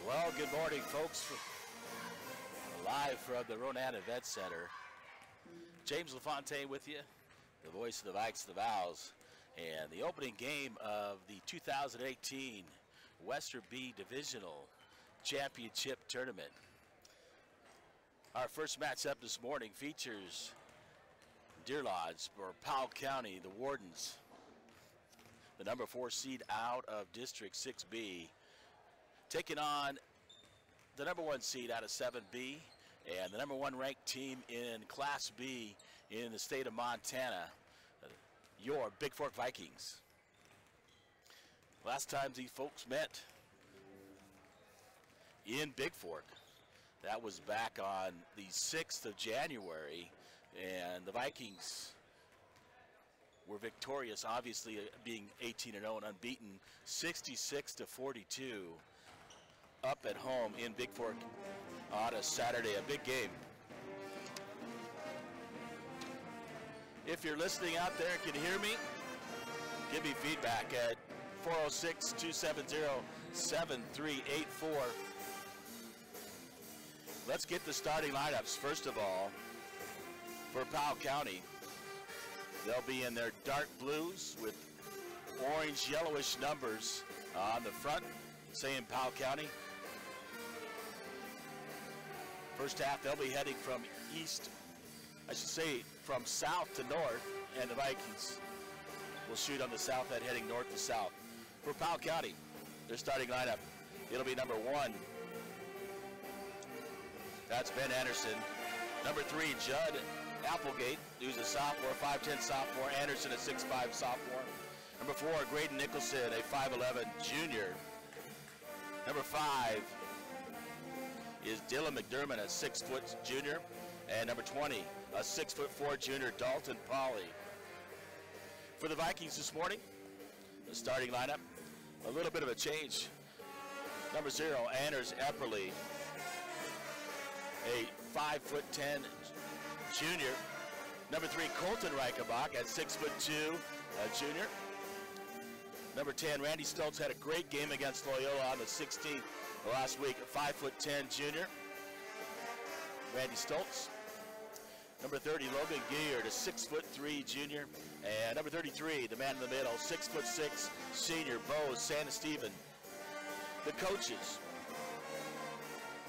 Well, good morning, folks. Live from the Ronan Event Center. James LaFontaine with you, the voice of the Vikes, the Vows, and the opening game of the 2018 Western B Divisional Championship Tournament. Our first matchup this morning features Deer Lodge for Powell County, the Wardens, the number 4 seed out of District 6B, taking on the number 1 seed out of 7B and the number 1 ranked team in Class B in the state of Montana, your Bigfork Vikings. Last time these folks met in Bigfork, that was back on the 6th of January, and the Vikings were victorious, obviously being 18-0 and unbeaten, 66-42 up at home in Bigfork on a Saturday, a big game. If you're listening out there, can you hear me? Give me feedback at 406-270-7384. Let's get the starting lineups. First of all, for Powell County, they'll be in their dark blues with orange yellowish numbers on the front saying Powell County. First half, they'll be heading from from south to north, and the Vikings will shoot on the south end, heading north to south. For Powell County, their starting lineup, it'll be number 1. That's Ben Anderson. Number 3, Judd Applegate, who's a sophomore, 5'10 sophomore. Anderson, a 6'5 sophomore. Number 4, Graydon Nicholson, a 5'11 junior. Number 5 is Dylan McDermott, a 6' junior. And number 20, a 6'4 junior, Dalton Pauley. For the Vikings this morning, the starting lineup, a little bit of a change. Number 0, Anders Epperly, a 5'10 junior. Number 3, Colton Reichenbach at 6'2", a junior. Number 10, Randy Stoltz had a great game against Loyola on the 16th last week, a 5'10 junior. Randy Stoltz. Number 30, Logan Geard, a 6'3 junior. And number 33, the man in the middle, 6'6 senior, Bo Santasteven. The coaches.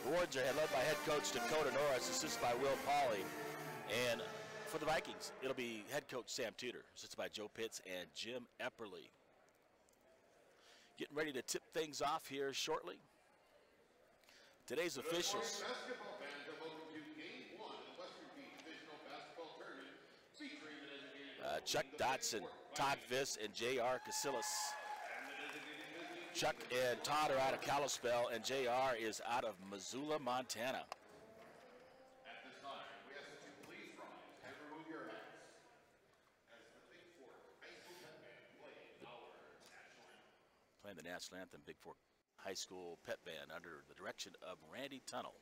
The Wardens are led by head coach Dakota Norris, assisted by Will Pauley. And for the Vikings, it'll be head coach Sam Tudor, assisted by Joe Pitts and Jim Epperly. Getting ready to tip things off here shortly. Today's officials. Basketball fans are welcome to Game 1 of the Western B Divisional Basketball Tournament, featuring the designated Chuck Dotson, Todd Viss, and J.R. Casillas. Chuck and Todd are out of Kalispell, and J.R. is out of Missoula, Montana. At this time, we ask that you please rise and remove your hats as the Bigfork High School Pep Band play our national anthem. Playing the national anthem, Bigfork High School Pep Band under the direction of Randy Tunnell.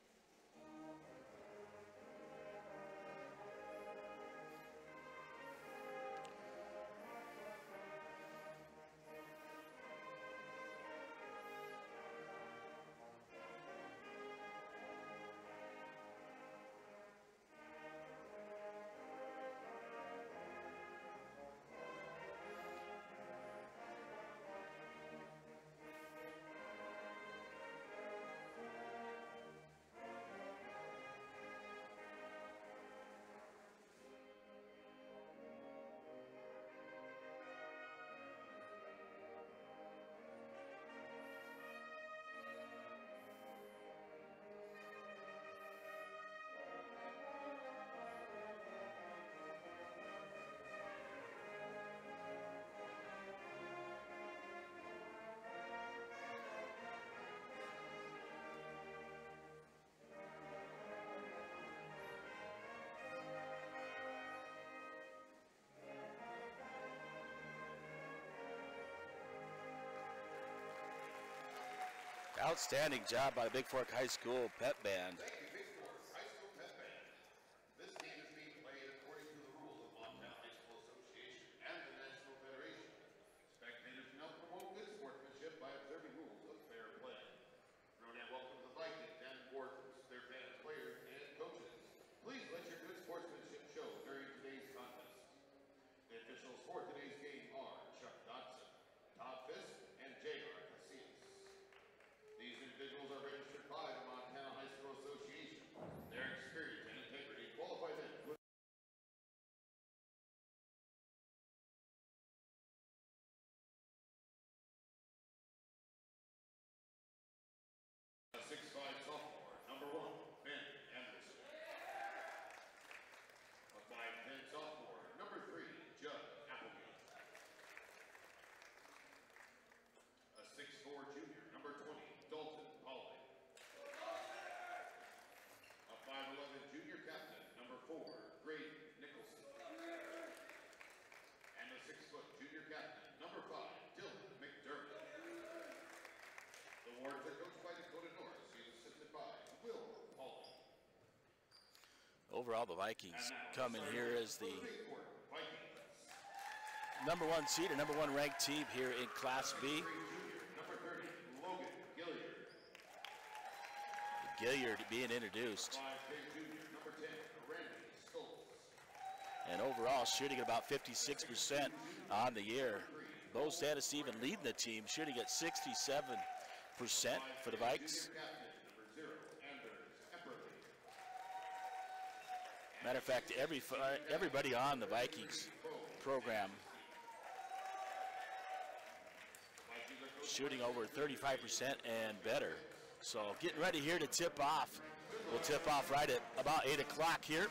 Outstanding job by the Bigfork High School Pep Band. Thank you, Bigfork High School Pep Band. This game is being played according to the rules of Montana High School Association and the National Federation. Spectators can help promote good sportsmanship by observing rules of fair play. Ronan welcomes 6-foot junior captain, number 5, Dylan McDermott. The Warriors are coached by Dakota Norris. He is assisted by Will Paul. Overall, the Vikings come in here as the Bigfork Vikings. number 1 seed or number 1 ranked team here in Class B. Number 30, Logan Gilliard. Gilliard being introduced. 5K junior, number 10, Randy Stoltz. And overall, shooting at about 56% on the year. Bo Santa Stephen leading the team, shooting at 67% for the Vikes. Matter of fact, everybody on the Vikings program shooting over 35% and better. So getting ready here to tip off. We'll tip off right at about 8 o'clock here,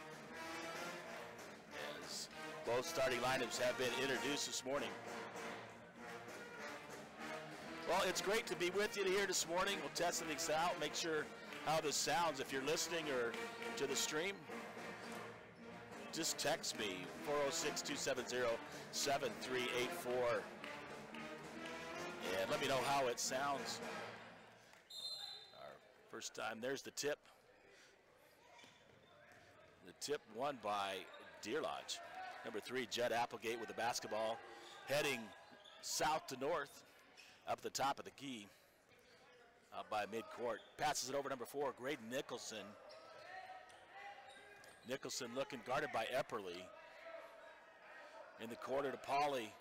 as both starting lineups have been introduced this morning. Well, it's great to be with you here this morning. We'll test things out, make sure how this sounds. If you're listening or to the stream, just text me, 406-270-7384. And let me know how it sounds. Our first time, there's the tip. The tip won by Deer Lodge. Number 3, Judd Applegate with the basketball, heading south to north, up the top of the key, out by midcourt. Passes it over number 4, Graydon Nicholson. Nicholson looking guarded by Epperly. In the corner to Pauly.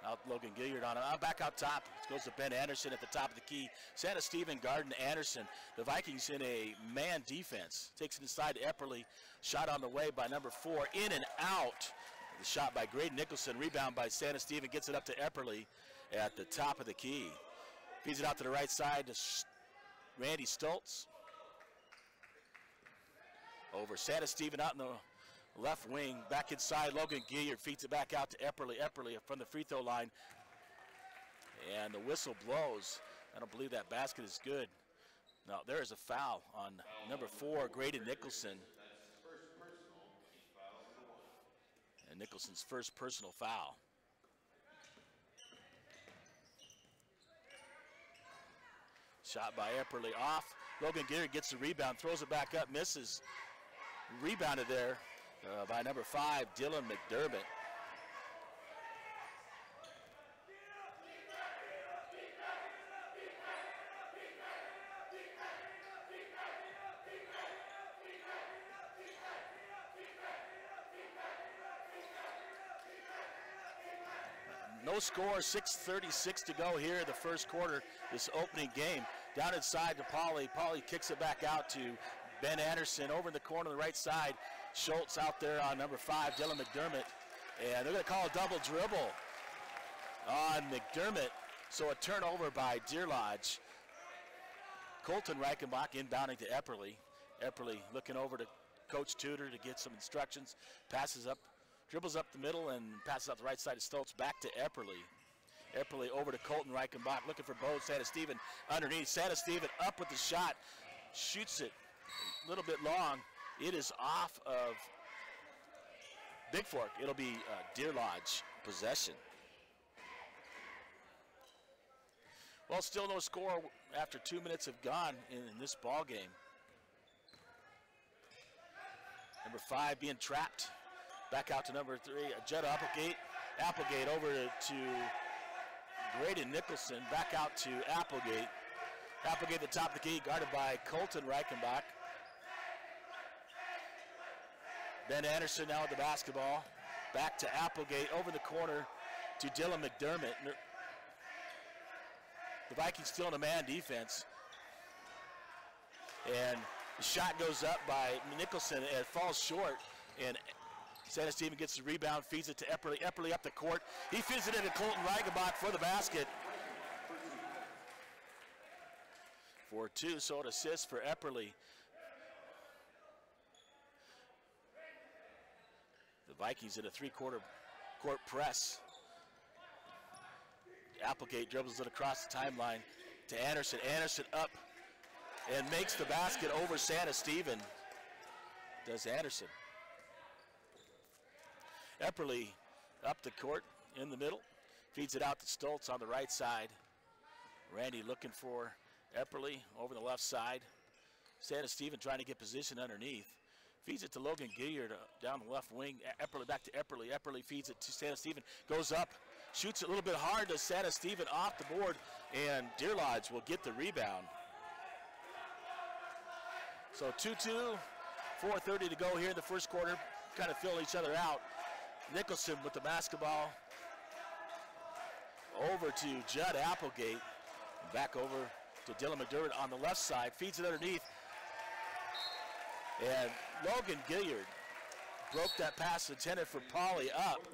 Out Logan Gilliard on it. Back out top. It goes to Ben Anderson at the top of the key. Santa Stephen guarding Anderson. The Vikings in a man defense. Takes it inside to Epperly. Shot on the way by number 4. In and out. The shot by Graydon Nicholson. Rebound by Santa Stephen. Gets it up to Epperly at the top of the key. Feeds it out to the right side to Randy Stoltz. Over Santa Stephen out in the left wing, back inside. Logan Gilliard feeds it back out to Epperly. Epperly from the free throw line. And the whistle blows. I don't believe that basket is good. No, there is a foul on number 4, Graydon Nicholson. And Nicholson's first personal foul. Shot by Epperly off. Logan Gilliard gets the rebound, throws it back up, misses. Rebounded there by number 5, Dylan McDermott. No score, 6:36 to go here in the first quarter, this opening game. Down inside to Pauly. Pauly kicks it back out to Ben Anderson over in the corner on the right side. Schultz out there on number 5, Dylan McDermott. And they're going to call a double dribble on McDermott. So a turnover by Deer Lodge. Colton Reichenbach inbounding to Epperly. Epperly looking over to Coach Tudor to get some instructions. Passes up, dribbles up the middle and passes out the right side to Stoltz. Back to Epperly. Epperly over to Colton Reichenbach looking for Bo Santa Stephen underneath. Santa Stephen up with the shot. Shoots it a little bit long. It is off of Bigfork. It'll be Deer Lodge possession. Well, still no score after 2 minutes have gone in this ball game. Number 5 being trapped. Back out to number 3, Judd Applegate. Applegate over to Graydon Nicholson. Back out to Applegate. Applegate at the top of the key, guarded by Colton Reichenbach. Ben Anderson now with the basketball. Back to Applegate, over the corner to Dylan McDermott. The Vikings still in a man defense. And the shot goes up by Nicholson and it falls short. And Santa Stephen gets the rebound, feeds it to Epperly. Epperly up the court. He feeds it into Colton Reichenbach for the basket. For 2, so an assist for Epperly. The Vikings in a 3-quarter court press. Applegate dribbles it across the timeline to Anderson. Anderson up and makes the basket over Santa Stephen. Does Anderson. Epperly up the court in the middle. Feeds it out to Stoltz on the right side. Randy looking for Epperly over the left side. Santa Stephen trying to get position underneath. Feeds it to Logan Gilliard down the left wing. Epperly back to Epperly. Epperly feeds it to Santa Stephen. Goes up, shoots it a little bit hard to Santa Stephen off the board, and Deer Lodge will get the rebound. So 2-2, 4:30 to go here in the first quarter. Kind of fill each other out. Nicholson with the basketball. Over to Judd Applegate. Back over to Dylan McDermott on the left side. Feeds it underneath. And Logan Gilliard broke that pass intended for Pauly up.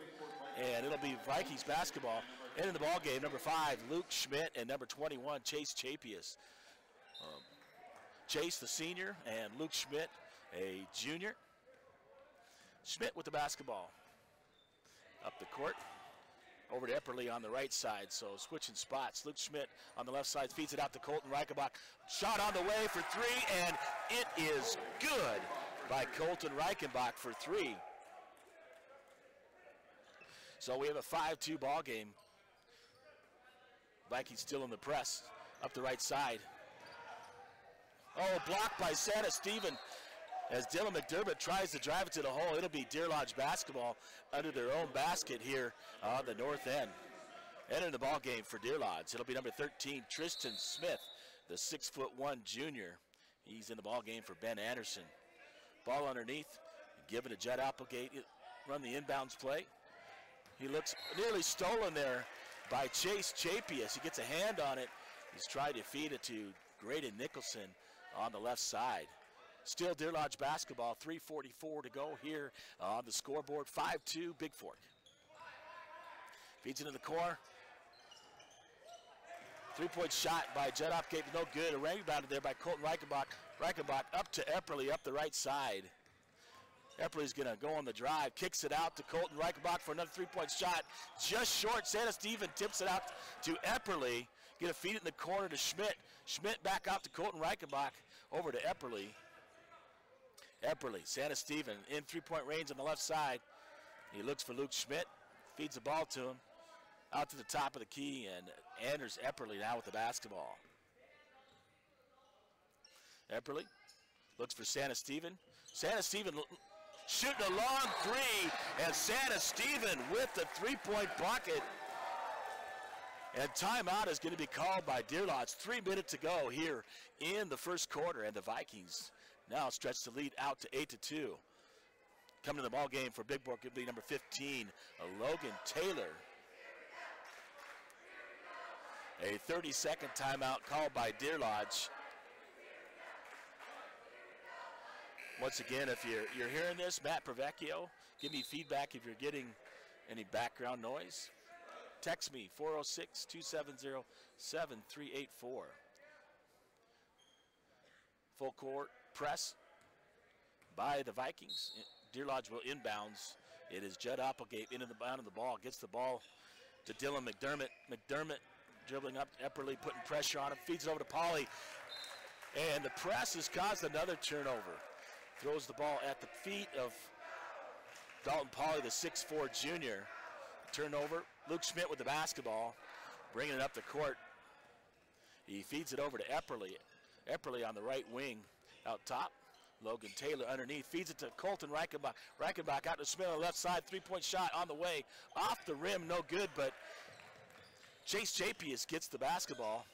And it'll be Vikings basketball. In the ball game, number 5, Luke Schmidt, and number 21, Chase Chapius. Chase, the senior, and Luke Schmidt, a junior. Schmidt with the basketball. Up the court. Over to Epperly on the right side, so switching spots. Luke Schmidt on the left side feeds it out to Colton Reichenbach. Shot on the way for 3, and it is good by Colton Reichenbach for 3. So we have a 5-2 ball game. Vikings still in the press. Up the right side. Oh, blocked by Santa Stephen as Dylan McDermott tries to drive it to the hole. It'll be Deer Lodge basketball under their own basket here on the north end. Entering the ball game for Deer Lodge, it'll be number 13, Tristan Smith, the 6'1" junior. He's in the ball game for Ben Anderson. Ball underneath, given to Judd Applegate. Run the inbounds play. He looks nearly stolen there by Chase Chapius. He gets a hand on it. He's trying to feed it to Graydon Nicholson on the left side. Still Deer Lodge basketball, 3:44 to go here on the scoreboard, 5-2 Bigfork. Feeds into the core. 3-point shot by Judd Applegate, no good. A rebounded there by Colton Reichenbach. Reichenbach up to Epperly, up the right side. Epperly's gonna go on the drive, kicks it out to Colton Reichenbach for another 3-point shot. Just short, Santa Stephen tips it out to Epperly. Gonna feed it in the corner to Schmidt. Schmidt back out to Colton Reichenbach, over to Epperly. Epperly, Santa Stephen in 3-point range on the left side. He looks for Luke Schmidt, feeds the ball to him. Out to the top of the key, and Anders Epperly now with the basketball. Epperly looks for Santa Stephen. Santa Stephen shooting a long 3, and Santa Stephen with the 3-point bucket. And timeout is going to be called by Deer Lodge. 3 minutes to go here in the first quarter, and the Vikings now stretch the lead out to 8-2. Coming to the ball game for Bigfork, it'll be number 15, Logan Taylor. A 30-second timeout called by Deer Lodge. Once again, if you're hearing this, Matt Pravecchio, give me feedback if you're getting any background noise. Text me, 406-270-7384. Full court press by the Vikings. Deer Lodge will inbounds. It is Judd Applegate into the bound of the ball. Gets the ball to Dylan McDermott. McDermott dribbling up to Epperly, putting pressure on him. Feeds it over to Pauly. And the press has caused another turnover. Throws the ball at the feet of Dalton Pauly, the 6'4" junior. Turnover. Luke Schmidt with the basketball, bringing it up the court. He feeds it over to Epperly. Epperly on the right wing, out top. Logan Taylor underneath, feeds it to Colton Reichenbach. Reichenbach out to Smith on the left side, 3-point shot on the way. Off the rim, no good, but Chase Chapius gets the basketball.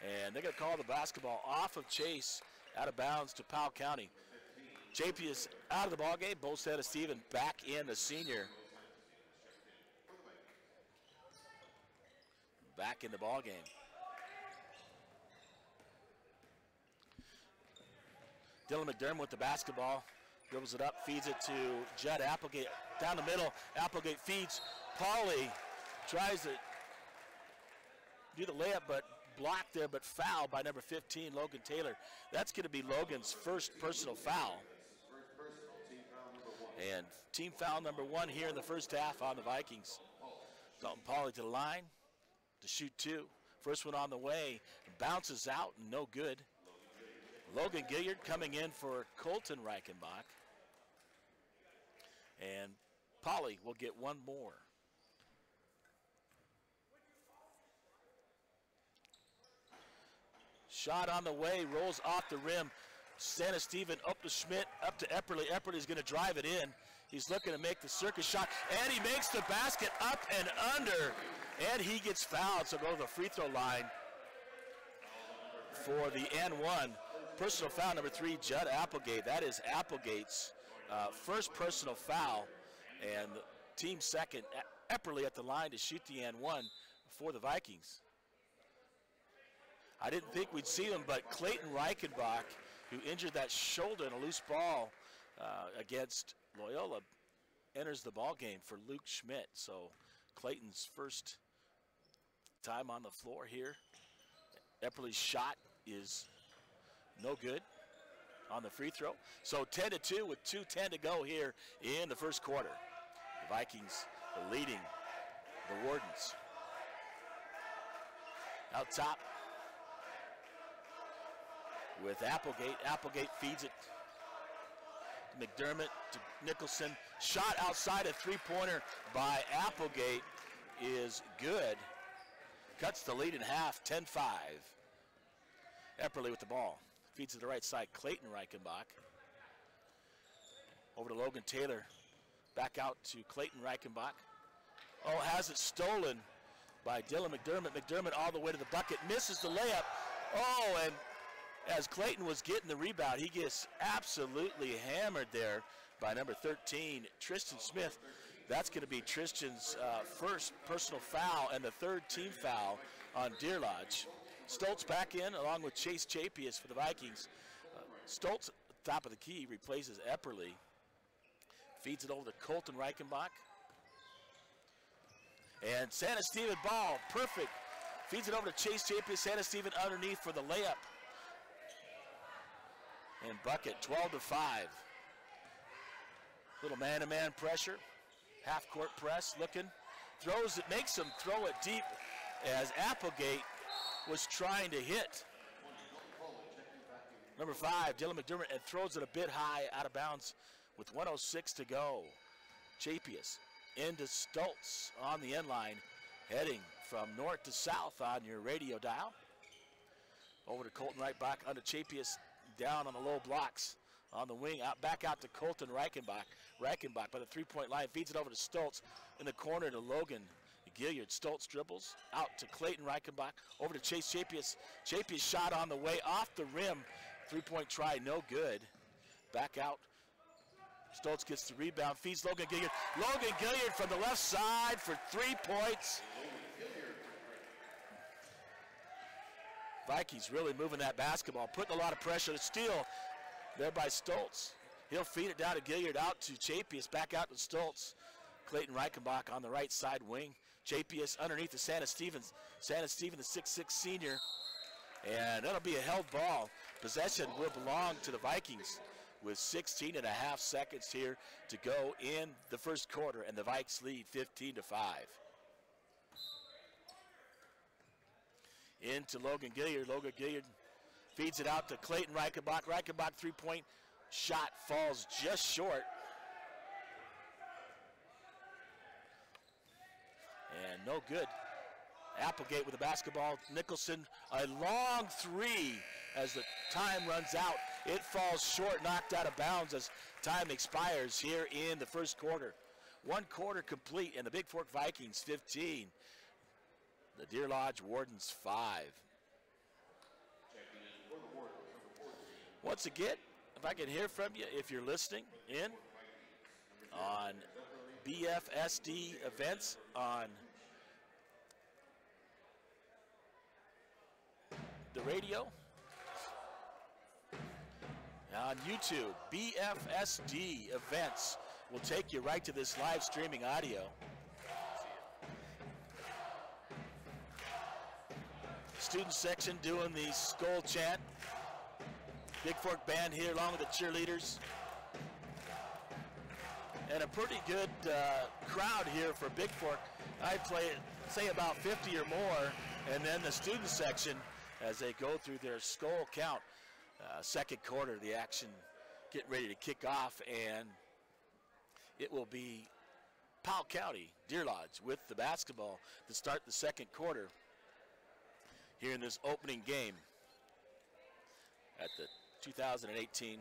And they're going to call the basketball off of Chase, out of bounds to Powell County. Chapius out of the ballgame. Both Santa Stephen back in, the senior. Back in the ballgame. Dylan McDermott with the basketball. Dribbles it up, feeds it to Judd Applegate. Down the middle, Applegate feeds. Pauly tries to do the layup, but blocked there, but fouled by number 15, Logan Taylor. That's going to be Logan's first personal foul. And team foul number 1 here in the first half on the Vikings. Dalton Pauly to the line to shoot 2. First one on the way, bounces out, no good. Logan Gilliard coming in for Colton Reichenbach. And Poly will get one more. Shot on the way, rolls off the rim. Santa Stephen up to Schmidt, up to Epperly. Epperly's going to drive it in. He's looking to make the circus shot, and he makes the basket up and under, and he gets fouled. So go to the free throw line for the N1. Personal foul number 3, Judd Applegate. That is Applegate's first personal foul, and the team second. Epperly at the line to shoot the N1 for the Vikings. I didn't think we'd see him, but Clayton Reichenbach, who injured that shoulder in a loose ball against Loyola, enters the ball game for Luke Schmidt. So Clayton's first time on the floor here. Epperly's shot is no good on the free throw. So 10-2 with 2:10 to go here in the first quarter. The Vikings are leading the Wardens. Out top with Applegate. Applegate feeds it to McDermott, to Nicholson. Shot outside, a three-pointer by Applegate is good. Cuts the lead in half, 10-5. Epperly with the ball. Feeds to the right side, Clayton Reichenbach. Over to Logan Taylor. Back out to Clayton Reichenbach. Oh, has it stolen by Dylan McDermott. McDermott all the way to the bucket, misses the layup. Oh, and as Clayton was getting the rebound, he gets absolutely hammered there by number 13, Tristan Smith. That's going to be Tristan's first personal foul and the third team foul on Deer Lodge. Stoltz back in along with Chase Chapius for the Vikings. Stoltz, top of the key, replaces Epperly. Feeds it over to Colton Reichenbach. And Santa Stephen ball, perfect. Feeds it over to Chase Chapius. Santa Stephen underneath for the layup. And bucket, 12-5. Little man-to-man pressure. Half-court press, looking. Throws it, makes him throw it deep as Applegate was trying to hit. Number 5, Dylan McDermott, and throws it a bit high out of bounds with 1:06 to go. Chapius into Stoltz on the end line, heading from north to south on your radio dial. Over to Colton Reichenbach, under Chapius, down on the low blocks on the wing, back out to Colton Reichenbach. Reichenbach by the three-point line, feeds it over to Stoltz in the corner to Logan Gilliard. Stoltz dribbles out to Clayton Reichenbach, over to Chase Chapius. Chapius shot on the way off the rim. Three-point try, no good. Back out. Stoltz gets the rebound, feeds Logan Gilliard. Logan Gilliard from the left side for 3 points. Vikings really moving that basketball, putting a lot of pressure. The steal there by Stoltz. He'll feed it down to Gilliard, out to Chapius, back out to Stoltz. Clayton Reichenbach on the right side wing. Chapius underneath to Santa Stephen. Santa Stephen, the 6'6" senior. And that'll be a held ball. Possession will belong to the Vikings with 16 and a half seconds here to go in the first quarter, and the Vikes lead 15-5. Into Logan Gilliard. Logan Gilliard feeds it out to Clayton Reichenbach. Reichenbach three-point shot falls just short. And no good. Applegate with the basketball. Nicholson, a long three as the time runs out. It falls short, knocked out of bounds as time expires here in the first quarter. 1 quarter complete, and the Bigfork Vikings 15. The Deer Lodge Wardens 5. Once again, if I can hear from you, if you're listening in on BFSD events on the radio, on YouTube, BFSD events will take you right to this live streaming audio. Student section doing the Skol chant. Bigfork band here along with the cheerleaders. And a pretty good crowd here for Bigfork. I'd say about 50 or more. And then the student section as they go through their Skol count. Second quarter, the action getting ready to kick off, and it will be Powell County, Deer Lodge with the basketball to start the second quarter here in this opening game at the 2018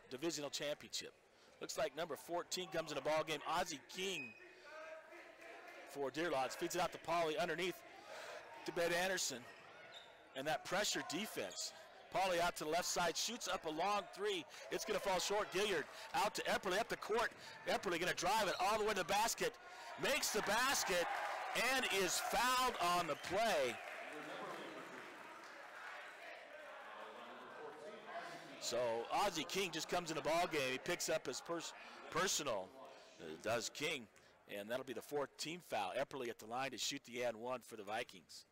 Divisional Championship. Looks like number 14 comes in the ball game. Ozzie King for Deer Lodge feeds it out to Pauly underneath to Ben Anderson. And that pressure defense. Pauly out to the left side, shoots up a long three. It's going to fall short. Gilliard out to Epperly, up the court. Epperly going to drive it all the way to the basket. Makes the basket and is fouled on the play. So Ozzie King just comes in the ball game. He picks up his personal, does King, and that'll be the 4th team foul. Epperly at the line to shoot the and one for the Vikings.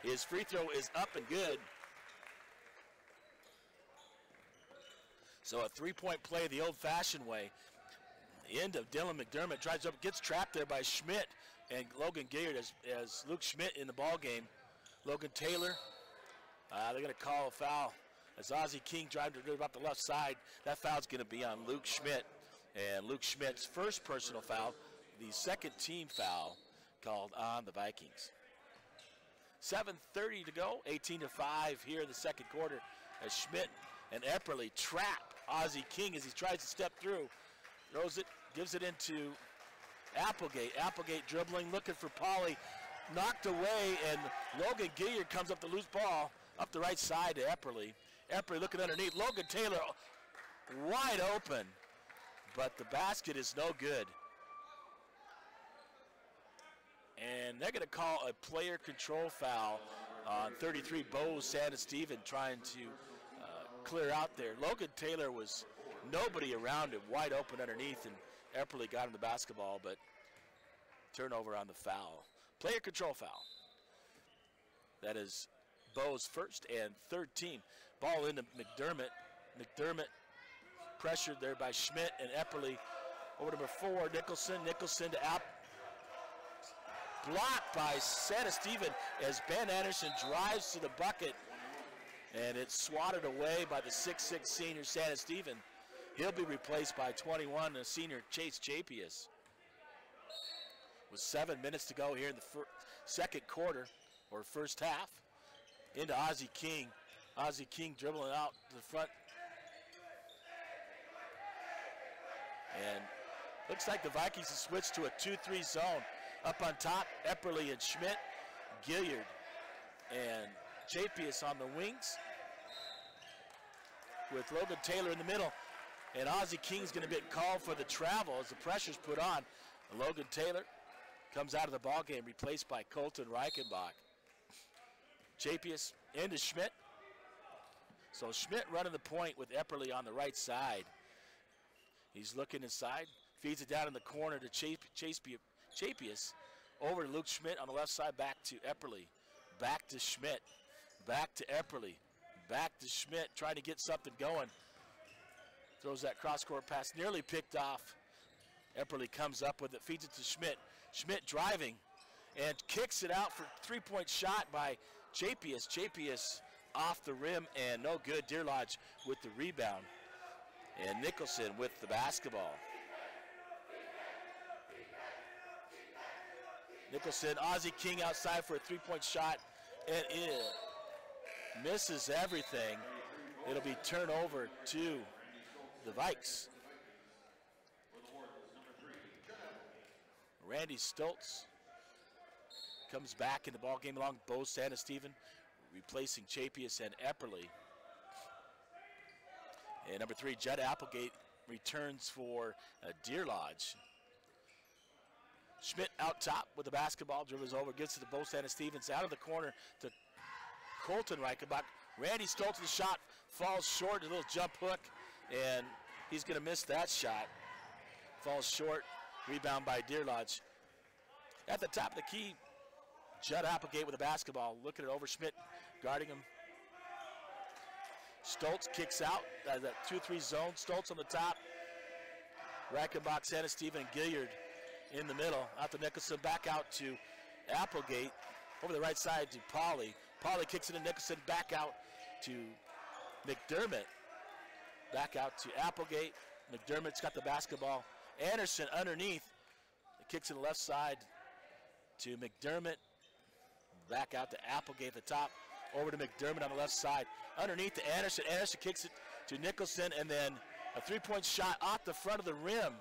His free throw is up and good. So a 3-point play the old-fashioned way. The end of Dylan McDermott, drives up, gets trapped there by Schmidt and Logan Gilliard as Luke Schmidt in the ball game. Logan Taylor, they're going to call a foul as Ozzie King drives to about the left side. That foul's going to be on Luke Schmidt, and Luke Schmidt's first personal foul, the 2nd team foul called on the Vikings. 7:30 to go, 18-5 here in the second quarter as Schmidt and Epperly trap Ozzie King as he tries to step through. Throws it, gives it into Applegate. Applegate dribbling, looking for Pauly. Knocked away, and Logan Gilliard comes up the loose ball up the right side to Epperly. Epperly looking underneath. Logan Taylor wide open, but the basket is no good. And they're going to call a player control foul on 33, Bo Santa-Stephen, trying to clear out there. Logan Taylor was nobody around him, wide open underneath, and Epperly got him the basketball, but turnover on the foul. Player control foul. That is Bo's first and 3rd team. Ball into McDermott. McDermott pressured there by Schmidt and Epperly. Over number 4, Nicholson. Nicholson to App. Blocked by Santa-Stephen as Ben Anderson drives to the bucket. And it's swatted away by the 6'6 senior Santa-Stephen. He'll be replaced by 21, the senior Chase Chapius. With 7 minutes to go here in the second quarter, or first half. Into Ozzie King. Ozzie King dribbling out to the front. And looks like the Vikings have switched to a 2-3 zone. Up on top, Epperly and Schmidt, Gilliard and Chapius on the wings, with Logan Taylor in the middle. And Ozzie King's going to get called for the travel as the pressure's put on. And Logan Taylor comes out of the ball game, replaced by Colton Reichenbach. Chapius into Schmidt. So Schmidt running the point with Epperly on the right side. He's looking inside, feeds it down in the corner to Chapius. Over to Luke Schmidt on the left side, back to Epperly. Back to Schmidt. Back to Epperly. Back to Schmidt, trying to get something going. Throws that cross-court pass, nearly picked off. Epperly comes up with it, feeds it to Schmidt. Schmidt driving and kicks it out for a 3-point shot by Chapius. Chapius off the rim and no good. Deer Lodge with the rebound. And Nicholson with the basketball. Nicholson, Ozzie King outside for a 3-point shot, and it misses everything. It'll be turned over to the Vikes. Randy Stoltz comes back in the ball game along with Bo Santa-Stephen, replacing Chapius and Epperly. And number 3, Judd Applegate returns for Deer Lodge. Schmidt out top with the basketball, dribbles over, gets it to Bo Santa-Stevens, out of the corner to Colton Reichenbach. Randy Stoltz, the shot falls short, a little jump hook, and he's going to miss that shot. Falls short, rebound by Deer Lodge. At the top of the key, Judd Applegate with the basketball, looking it over, Schmidt guarding him. Stoltz kicks out, that 2-3 zone. Stoltz on the top. Reichenbach, Santa-Stephen, and Gilliard in the middle. Out to Nicholson, back out to Applegate. Over the right side to Pauly. Pauly kicks it to Nicholson, back out to McDermott. Back out to Applegate. McDermott's got the basketball. Anderson underneath. Kicks to the left side to McDermott. Back out to Applegate at the top. Over to McDermott on the left side. Underneath to Anderson. Anderson kicks it to Nicholson, and then a three-point shot off the front of the rim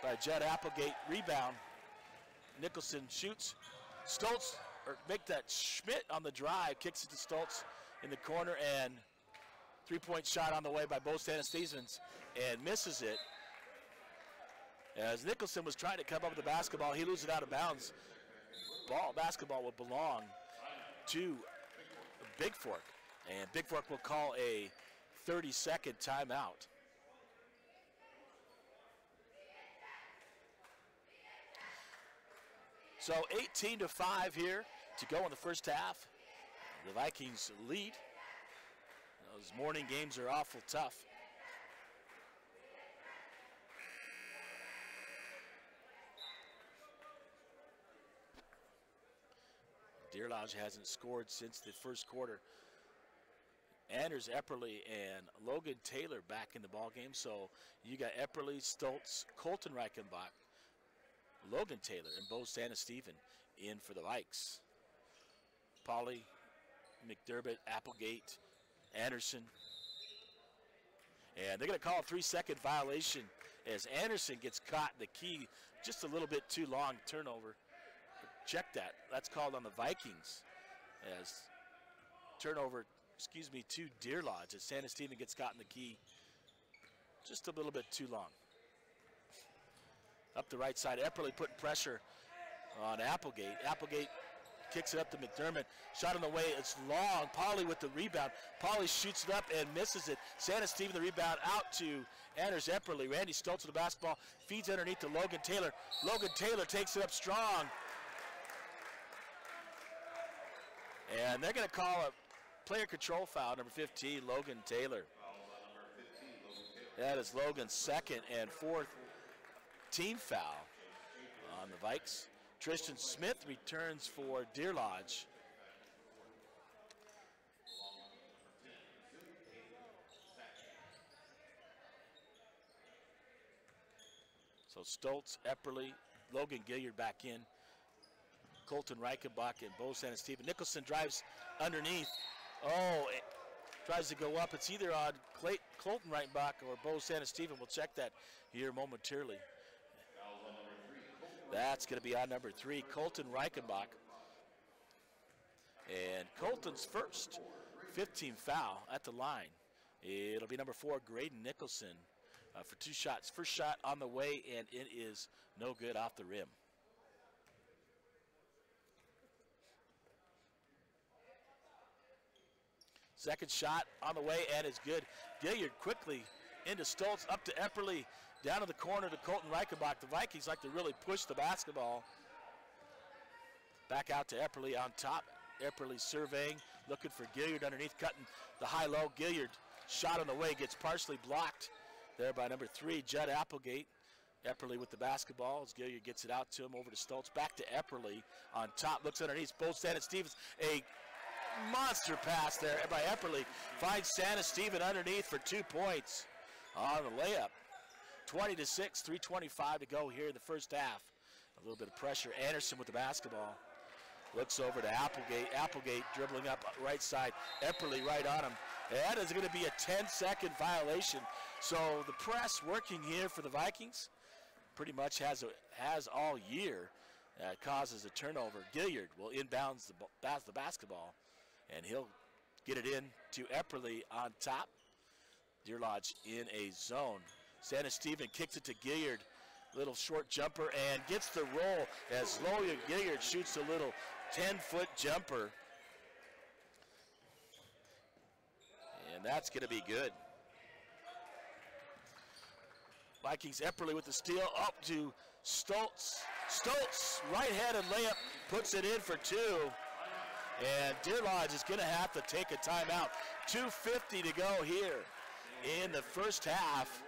by Judd Applegate. Rebound. Nicholson shoots. Stoltz, or make that Schmidt on the drive. Kicks it to Stoltz in the corner, and three-point shot on the way by Bo Stevens, and misses it. As Nicholson was trying to come up with the basketball, he loses it out of bounds. Basketball will belong to Bigfork, and Bigfork will call a 30-second timeout. So 18-5 here to go in the first half. The Vikings lead. Those morning games are awful tough. Deer Lodge hasn't scored since the first quarter. Anders Epperly and Logan Taylor back in the ball game. So you got Epperly, Stoltz, Colton Reichenbach, Logan Taylor, and Bo Stevens in for the Vikes. Pauly, McDermott, Applegate, Anderson. And they're going to call a 3-second violation as Anderson gets caught in the key just a little bit too long. Turnover. Check that. That's called on the Vikings as turnover, to Deer Lodge as Stevens gets caught in the key just a little bit too long. Up the right side, Epperly putting pressure on Applegate. Applegate kicks it up to McDermott. Shot on the way, it's long. Pauly with the rebound. Pauly shoots it up and misses it. Stevens the rebound out to Anders Epperly. Randy Stoltz with the basketball, feeds underneath to Logan Taylor. Logan Taylor takes it up strong. And they're going to call a player control foul, number 15, Logan Taylor. That is Logan's second and fourth team foul on the Vikes. Tristan Smith returns for Deer Lodge. So Stoltz, Epperly, Logan Gilliard back in. Colton Reichenbach and Bo Stevens. Nicholson drives underneath. Oh, tries to go up. It's either on Colton Reichenbach or Bo Stevens. We'll check that here momentarily. That's going to be on number 3, Colton Reichenbach. And Colton's first 15 foul at the line. It'll be number 4, Graydon Nicholson, for 2 shots. First shot on the way, and it is no good off the rim. Second shot on the way, and it's good. Gilliard quickly into Stoltz, up to Epperly, down to the corner to Colton Reichenbach. The Vikings like to really push the basketball. Back out to Epperly on top. Epperly surveying, looking for Gilliard underneath, cutting the high-low. Gilliard shot on the way, gets partially blocked there by number 3, Judd Applegate. Epperly with the basketball as Gilliard gets it out to him, over to Stoltz. Back to Epperly on top, looks underneath. Both Stevens, a monster pass there by Epperly. Finds Stevens underneath for 2 points on the layup. 20-6, 3:25 to go here in the first half. A little bit of pressure. Anderson with the basketball. Looks over to Applegate. Applegate dribbling up right side. Epperly right on him. And that is going to be a 10-second violation. So the press working here for the Vikings pretty much has all year. Causes a turnover. Gilliard will inbounds the basketball, and he'll get it in to Epperly on top. Deer Lodge in a zone. Stevens kicks it to Gilliard. Little short jumper and gets the roll as Logan Gilliard shoots a little 10-foot jumper. And that's going to be good. Vikings, Epperly with the steal, up to Stoltz. Stoltz, right-handed layup, puts it in for 2. And Deer Lodge is going to have to take a timeout. 2:50 to go here in the first half.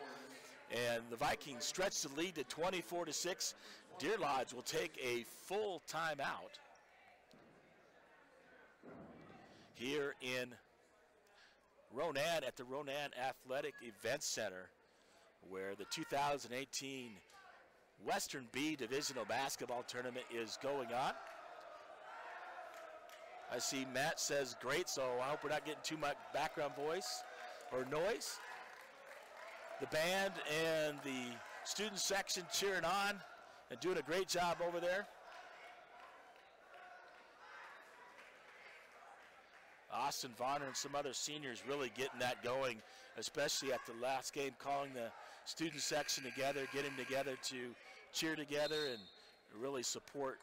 And the Vikings stretch the lead to 24-6. Deer Lodge will take a full timeout here in Ronan at the Ronan Athletic Event Center, where the 2018 Western B Divisional Basketball Tournament is going on. I see Matt says great, so I hope we're not getting too much background voice or noise. The band and the student section cheering on and doing a great job over there. Austin Varner and some other seniors really getting that going, especially at the last game, calling the student section together, getting together to cheer together and really support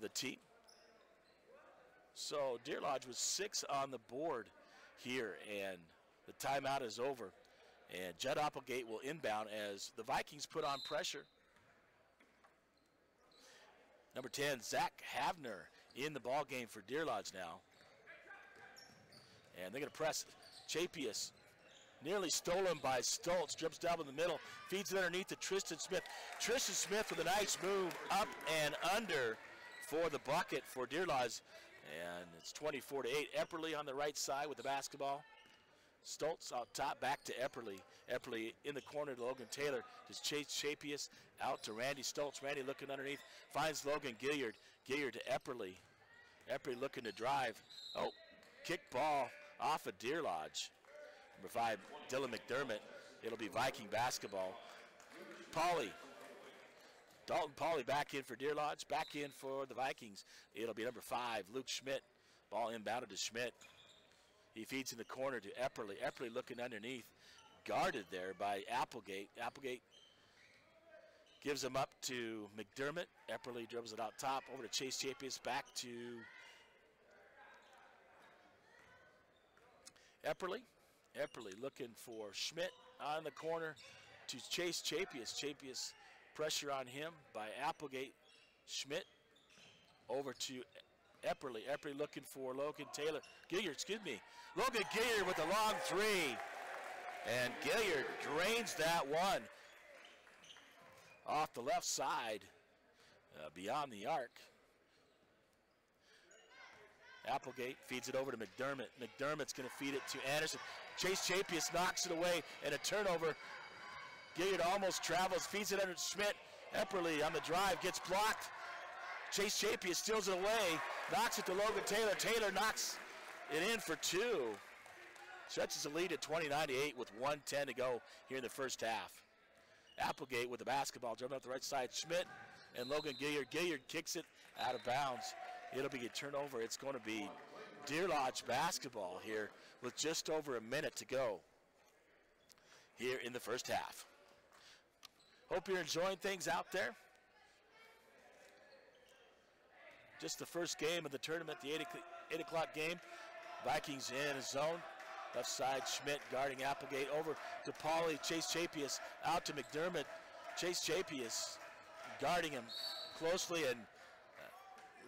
the team. So Deer Lodge was 6 on the board here, and the timeout is over. And Judd Applegate will inbound as the Vikings put on pressure. Number 10, Zach Havner in the ball game for Deer Lodge now. And they're going to press Chapius. Nearly stolen by Stoltz. Drips down in the middle. Feeds it underneath to Tristan Smith. Tristan Smith with a nice move up and under for the bucket for Deer Lodge. And it's 24-8. Epperly on the right side with the basketball. Stoltz out top, back to Epperly. Epperly in the corner to Logan Taylor. Just Chase Chapius out to Randy Stoltz. Randy looking underneath. Finds Logan Gilliard. Gilliard to Epperly. Epperly looking to drive. Oh, kick ball off of Deer Lodge. Number 5, Dylan McDermott. It'll be Viking basketball. Pauly. Dalton Pauly back in for Deer Lodge. Back in for the Vikings. It'll be number 5, Luke Schmidt. Ball inbounded to Schmidt. He feeds in the corner to Epperly. Epperly looking underneath. Guarded there by Applegate. Applegate gives him up to McDermott. Epperly dribbles it out top over to Chase Chapius. Back to Epperly. Epperly looking for Schmidt on the corner to Chase Chapius. Chapius pressure on him by Applegate. Schmidt over to Epperly. Epperly looking for Logan Taylor. Gilliard, excuse me. Logan Gilliard with a long 3. And Gilliard drains that one off the left side beyond the arc. Applegate feeds it over to McDermott. McDermott's going to feed it to Anderson. Chase Chapius knocks it away and a turnover. Gilliard almost travels, feeds it under to Schmidt. Epperly on the drive gets blocked. Chase Chapius steals it away, knocks it to Logan Taylor. Taylor knocks it in for 2. Stretches the lead at 29-8 with 1:10 to go here in the first half. Applegate with the basketball, jumping up the right side. Schmidt and Logan Gilliard. Gilliard kicks it out of bounds. It'll be a turnover. It's going to be Deer Lodge basketball here with just over a minute to go here in the first half. Hope you're enjoying things out there. Just the first game of the tournament, the 8 o'clock game. Vikings in a zone. Left side, Schmidt guarding Applegate. Over to Pauly. Chase Chapius out to McDermott. Chase Chapius guarding him closely and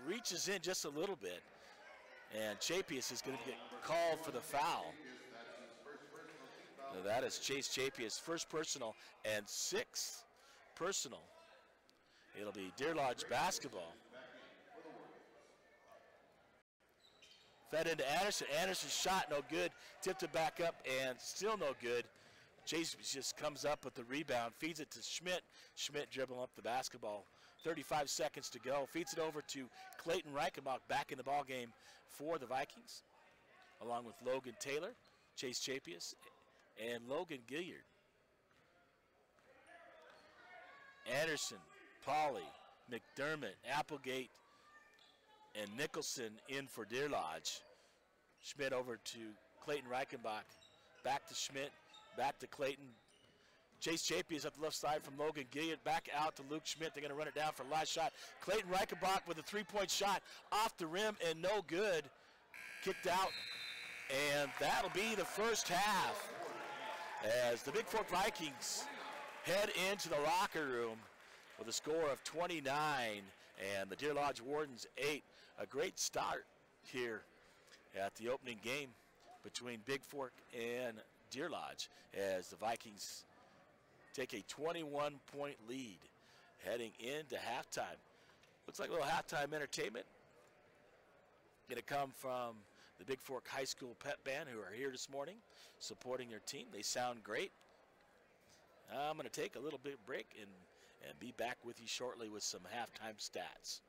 reaches in just a little bit. And Chapius is going to get called for the foul. Now that is Chase Chapius' first personal and 6th personal. It'll be Deer Lodge basketball. Fed into Anderson. Anderson's shot no good. Tipped it back up and still no good. Chase just comes up with the rebound. Feeds it to Schmidt. Schmidt dribbling up the basketball. 35 seconds to go. Feeds it over to Clayton Reichenbach back in the ball game for the Vikings. Along with Logan Taylor, Chase Chapius, and Logan Gilliard. Anderson, Pauly, McDermott, Applegate, and Nicholson in for Deer Lodge. Schmidt over to Clayton Reichenbach. Back to Schmidt, back to Clayton. Chase Chapius up the left side from Logan Gilliard. Back out to Luke Schmidt. They're going to run it down for a last shot. Clayton Reichenbach with a 3-point shot off the rim and no good. Kicked out. And that'll be the first half as the Bigfork Vikings head into the locker room with a score of 29 and the Deer Lodge Wardens 8. A great start here at the opening game between Bigfork and Deer Lodge as the Vikings take a 21-point lead heading into halftime. Looks like a little halftime entertainment. Going to come from the Bigfork High School Pep Band, who are here this morning supporting their team. They sound great. I'm going to take a little bit break and be back with you shortly with some halftime stats.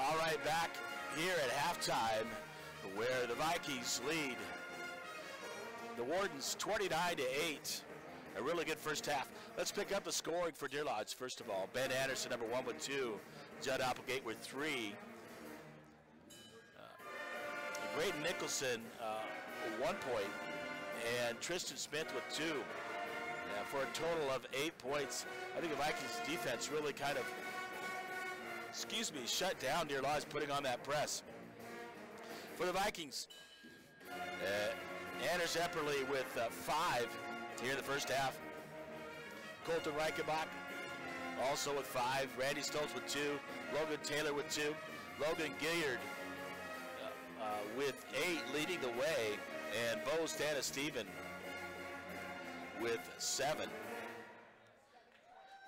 All right, back here at halftime where the Vikings lead the Wardens 29-8. A really good first half. Let's pick up the scoring for Deer Lodge. First of all, Ben Anderson, number 1 with 2. Judd Applegate with 3. Braden Nicholson, 1 point. And Tristan Smith with 2. For a total of 8 points. I think the Vikings defense really kind of, shut down Deer Lodge, putting on that press. For the Vikings, Anders Epperly with 5 here in the first half. Colton Reichenbach also with 5. Randy Stoltz with 2. Logan Taylor with 2. Logan Gilliard with 8 leading the way. And Bo Stana-Steven with 7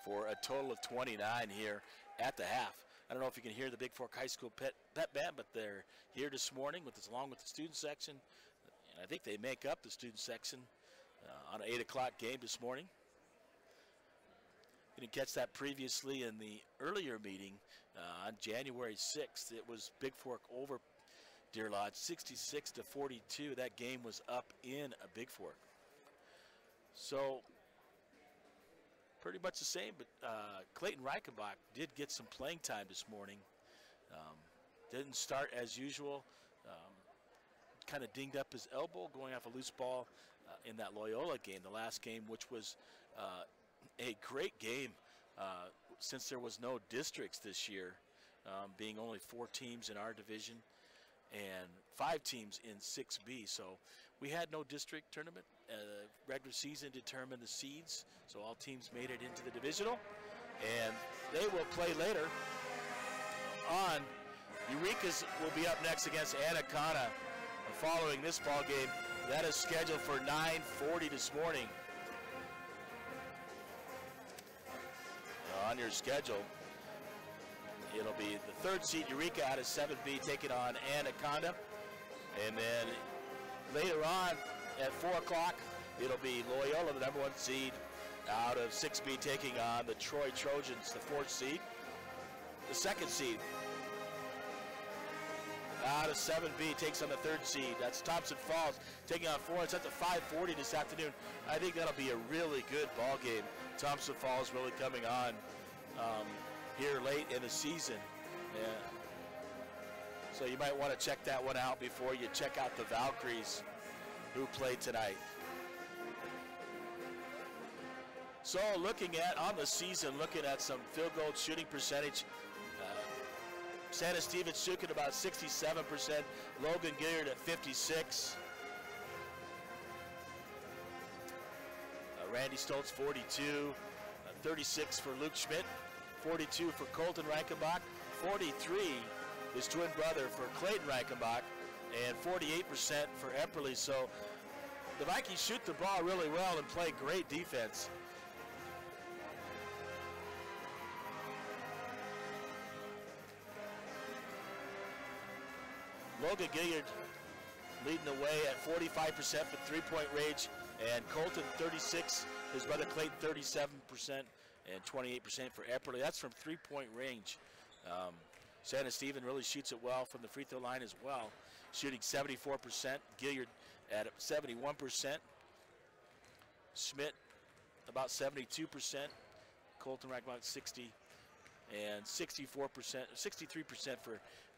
for a total of 29 here at the half. I don't know if you can hear the Bigfork High School Pep Band, but they're here this morning along with the student section. And I think they make up the student section on an 8 o'clock game this morning. You didn't catch that previously in the earlier meeting on January 6th. It was Bigfork over Deer Lodge 66-42. That game was up in a Bigfork. So pretty much the same, but Clayton Reichenbach did get some playing time this morning. didn't start as usual. Kind of dinged up his elbow going off a loose ball in that Loyola game, the last game, which was a great game since there was no districts this year, being only 4 teams in our division and 5 teams in 6B. So we had no district tournament. Regular season determined the seeds, so all teams made it into the divisional, and they will play later on. Eureka's will be up next against Anaconda following this ball game. That is scheduled for 9:40 this morning. On your schedule, it'll be the 3rd seed Eureka out of 7B taking on Anaconda, and then later on at 4 o'clock it'll be Loyola, the number 1 seed out of 6B, taking on the Troy Trojans, the 4th seed. The 2nd seed out of 7B takes on the 3rd seed. That's Thompson Falls taking on Florence. That's at 5:40 this afternoon. I think that'll be a really good ball game. Thompson Falls really coming on here late in the season. Yeah. So you might want to check that one out before you check out the Valkyries who played tonight. So looking at on the season, looking at some field goal shooting percentage. Santa Stevens shooting about 67%. Logan Gillard at 56%. Randy Stoltz 42%. 36% for Luke Schmidt. 42% for Colton Reichenbach. 43% his twin brother for Clayton Reichenbach. And 48% for Epperle. So the Vikings shoot the ball really well and play great defense. Logan Gillard leading the way at 45% for 3-point range, and Colton 36%, his brother Clayton 37%, and 28% for Epperle. That's from 3-point range. Santa Stephen really shoots it well from the free throw line as well, shooting 74%. Gillard at 71%. Schmidt about 72%. Colton Reichenbach 60%, and 64%, 63%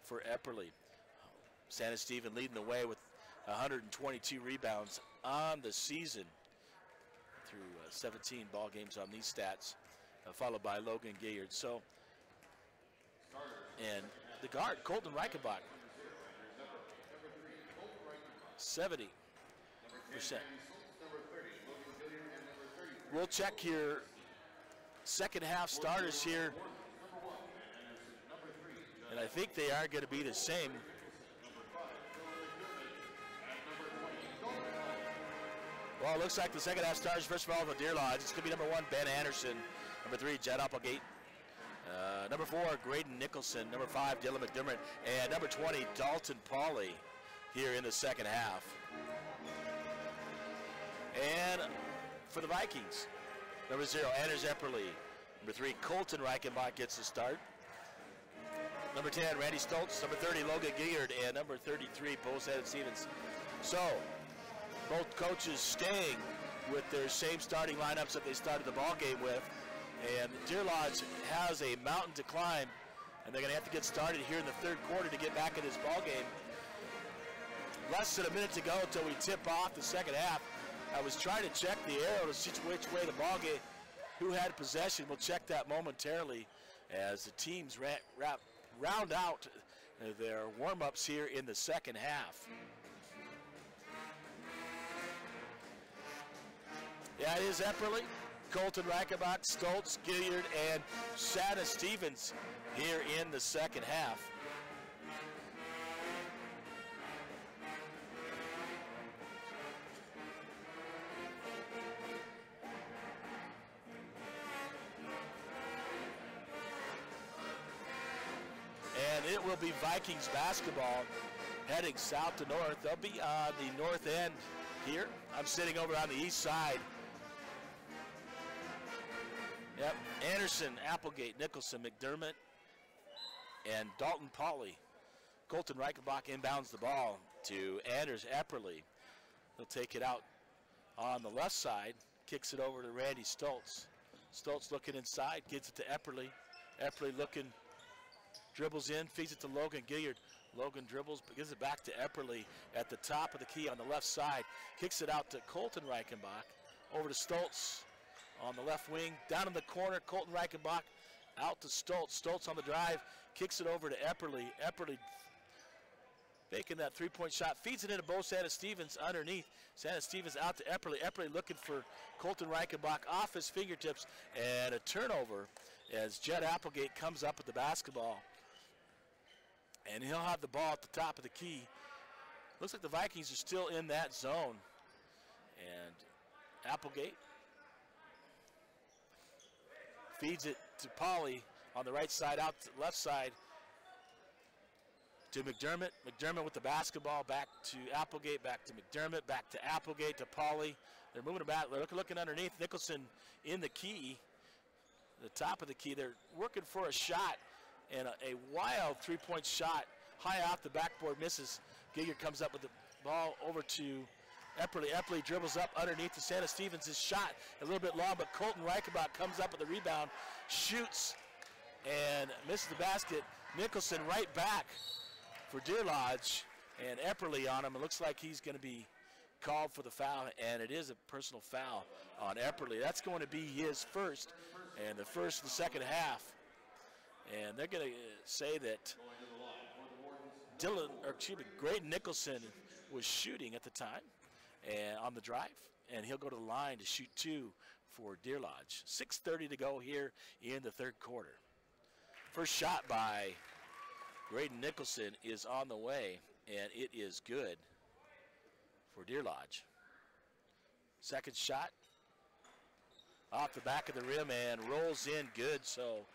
for Epperle. Santa Stephen leading the way with 122 rebounds on the season through 17 ball games on these stats, followed by Logan Gillard. So, and the guard, Colton Reichenbach, 70%. We'll check your second half starters here, and I think they are going to be the same. Well, it looks like the second half starters, first of all, the Deer Lodge. It's going to be number 1, Ben Anderson. Number 3, Jed Applegate. Number 4, Graydon Nicholson. Number 5, Dylan McDermott. And number 20, Dalton Pauly here in the second half. And for the Vikings, number 0, Anders Epperle. Number 3, Colton Reichenbach gets the start. Number 10, Randy Stoltz. Number 30, Logan Gillard. And number 33, Bo Stevens. So, both coaches staying with their same starting lineups that they started the ball game with. And Deer Lodge has a mountain to climb, and they're going to have to get started here in the 3rd quarter to get back in this ball game. Less than a minute to go until we tip off the second half. I was trying to check the arrow to see which way the ball game, who had possession. We'll check that momentarily as the teams round out their warm-ups here in the second half. Yeah, it is Epperle, Colton Reichenbach, Stoltz, Gillard, and Santa Stevens here in the second half. And it will be Vikings basketball heading south to north. They'll be on the north end here. I'm sitting over on the east side. Yep, Anderson, Applegate, Nicholson, McDermott, and Dalton Pauly. Colton Reichenbach inbounds the ball to Anders Epperle. He'll take it out on the left side, kicks it over to Randy Stoltz. Stoltz looking inside, gets it to Epperle. Epperle looking dribbles in, feeds it to Logan Gilliard. Logan dribbles, gives it back to Epperly at the top of the key on the left side. Kicks it out to Colton Reichenbach. Over to Stoltz on the left wing. Down in the corner, Colton Reichenbach out to Stoltz. Stoltz on the drive, kicks it over to Epperly. Epperly making that three-point shot, feeds it into Bo Santa-Stevens underneath. Santa-Stevens out to Epperly. Epperly looking for Colton Reichenbach off his fingertips, and a turnover as Jed Applegate comes up with the basketball. And he'll have the ball at the top of the key. Looks like the Vikings are still in that zone. And Applegate feeds it to Pauly on the right side, out to the left side to McDermott. McDermott with the basketball, back to Applegate, back to McDermott, back to Applegate, to Pauly. They're moving it back, they're looking underneath. Nicholson in the key, the top of the key. They're working for a shot, and a wild three-point shot high off the backboard, misses. Gilliard comes up with the ball over to Epperly. Epperly dribbles up underneath to Santa-Stevens. His shot a little bit long, but Colton Reichenbach comes up with the rebound, shoots, and misses the basket. Nicholson right back for Deer Lodge, and Epperly on him. It looks like he's going to be called for the foul, and it is a personal foul on Epperly. That's going to be his first, and the first of the second half. And they're going to say that Graydon Nicholson was shooting at the time and on the drive, and he'll go to the line to shoot two for Deer Lodge. 6:30 to go here in the third quarter. First shot by Graydon Nicholson is on the way, and it is good for Deer Lodge. Second shot off the back of the rim and rolls in good. So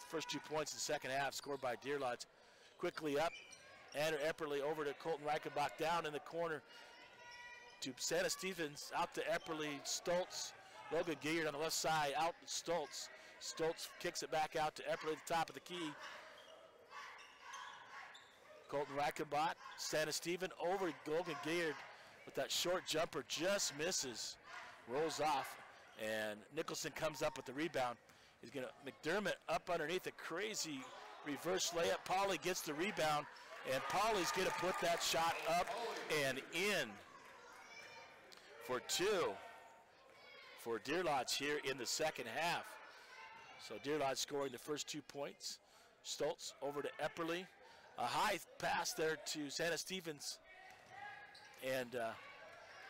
first 2 points in the second half scored by Deer Lodge. Quickly up, Andrew Epperly over to Colton Reichenbach, down in the corner to Santa-Stevens, out to Epperly, Stoltz, Logan Gilliard on the left side, out to Stoltz. Stoltz kicks it back out to Epperly at the top of the key. Colton Reichenbach, Santa-Stevens over Logan Gilliard with that short jumper, just misses, rolls off, and Nicholson comes up with the rebound. He's going to, McDermott up underneath, a crazy reverse layup. Pauly gets the rebound, and Pauly's going to put that shot up and in for two for Deer Lodge here in the second half. So Deer Lodge scoring the first 2 points. Stoltz over to Epperly. A high pass there to Santa-Stevens, and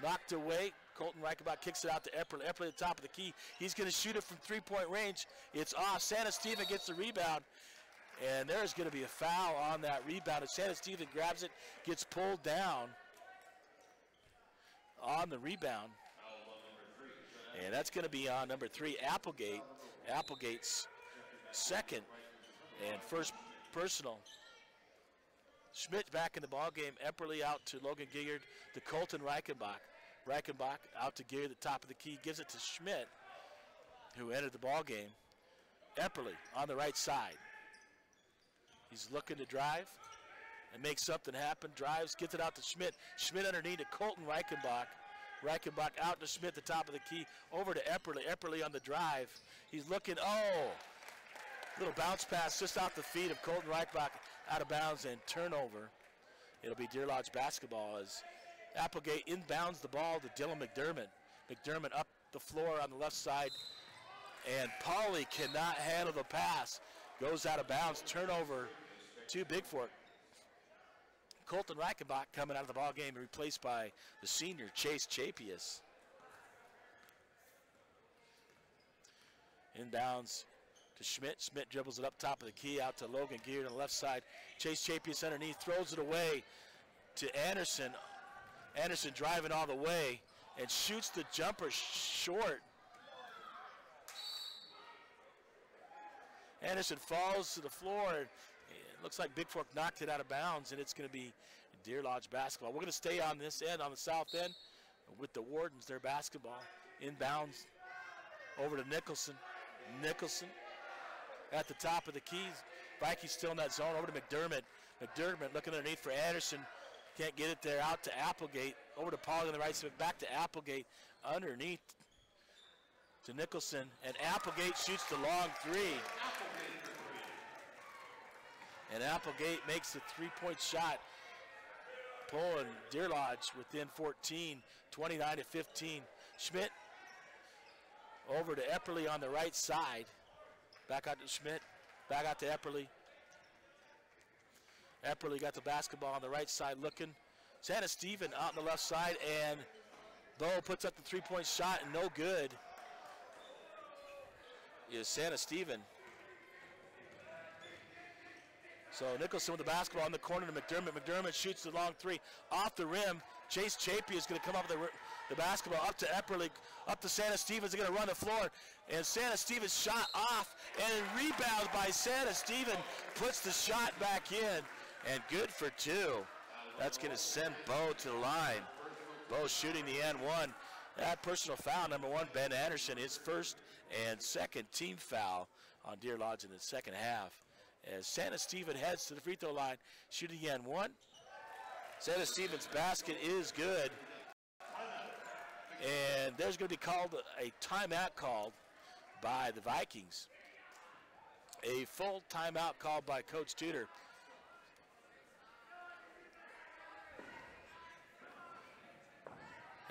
knocked away. Colton Reichenbach kicks it out to Epperly. Epperly at the top of the key. He's going to shoot it from three-point range. It's off. Santa-Stevens gets the rebound, and there's going to be a foul on that rebound. As Santa-Stevens grabs it, gets pulled down on the rebound, and that's going to be on number 3, Applegate. Applegate's second and first personal. Schmidt back in the ball game. Epperly out to Logan Gilliard to Colton Reichenbach. Reichenbach out to Gilliard, the top of the key, gives it to Schmidt, who entered the ball game. Epperly on the right side. He's looking to drive and make something happen. Drives, gets it out to Schmidt. Schmidt underneath to Colton Reichenbach. Reichenbach out to Schmidt, the top of the key, over to Epperly. Epperly on the drive. He's looking, little bounce pass just off the feet of Colton Reichenbach, out of bounds, and turnover. It'll be Deer Lodge basketball as Applegate inbounds the ball to Dylan McDermott. McDermott up the floor on the left side, and Pauly cannot handle the pass. Goes out of bounds, turnover to Bigfork. Colton Reichenbach coming out of the ball game, replaced by the senior Chase Chapius. Inbounds to Schmidt. Schmidt dribbles it up top of the key, out to Logan Gilliard on the left side. Chase Chapius underneath, throws it away to Anderson. Anderson driving all the way and shoots the jumper short. Anderson falls to the floor. It looks like Bigfork knocked it out of bounds, and it's going to be Deer Lodge basketball. We're going to stay on this end, on the south end, with the Wardens, their basketball. Inbounds over to Nicholson. Nicholson at the top of the keys. Vikings still in that zone, over to McDermott. McDermott looking underneath for Anderson. Can't get it there, out to Applegate. Over to Pauly on the right side, back to Applegate. Underneath to Nicholson, and Applegate shoots the long three. And Applegate makes the three-point shot, pulling Deer Lodge within 14, 29-15. Schmidt over to Epperly on the right side. Back out to Schmidt, back out to Epperly. Epperly got the basketball on the right side looking. Santa Stephen out on the left side, and Bo puts up the three-point shot, and no good is Santa Stephen. So Nicholson with the basketball in the corner to McDermott. McDermott shoots the long three off the rim. Chase Chapey is going to come up with the basketball up to Epperly, up to Santa Stevens. They're going to run the floor. And Santa Stevens shot off and rebounded by Santa Stevens. Puts the shot back in. And good for two. That's going to send Bo to the line. Bo shooting the N1. That personal foul, number one, Ben Anderson, his first and second team foul on Deer Lodge in the second half. As Santa Stephen heads to the free throw line, shooting the N1. Santa Stevens' basket is good. And there's going to be called a timeout called by the Vikings. A full timeout called by Coach Tudor.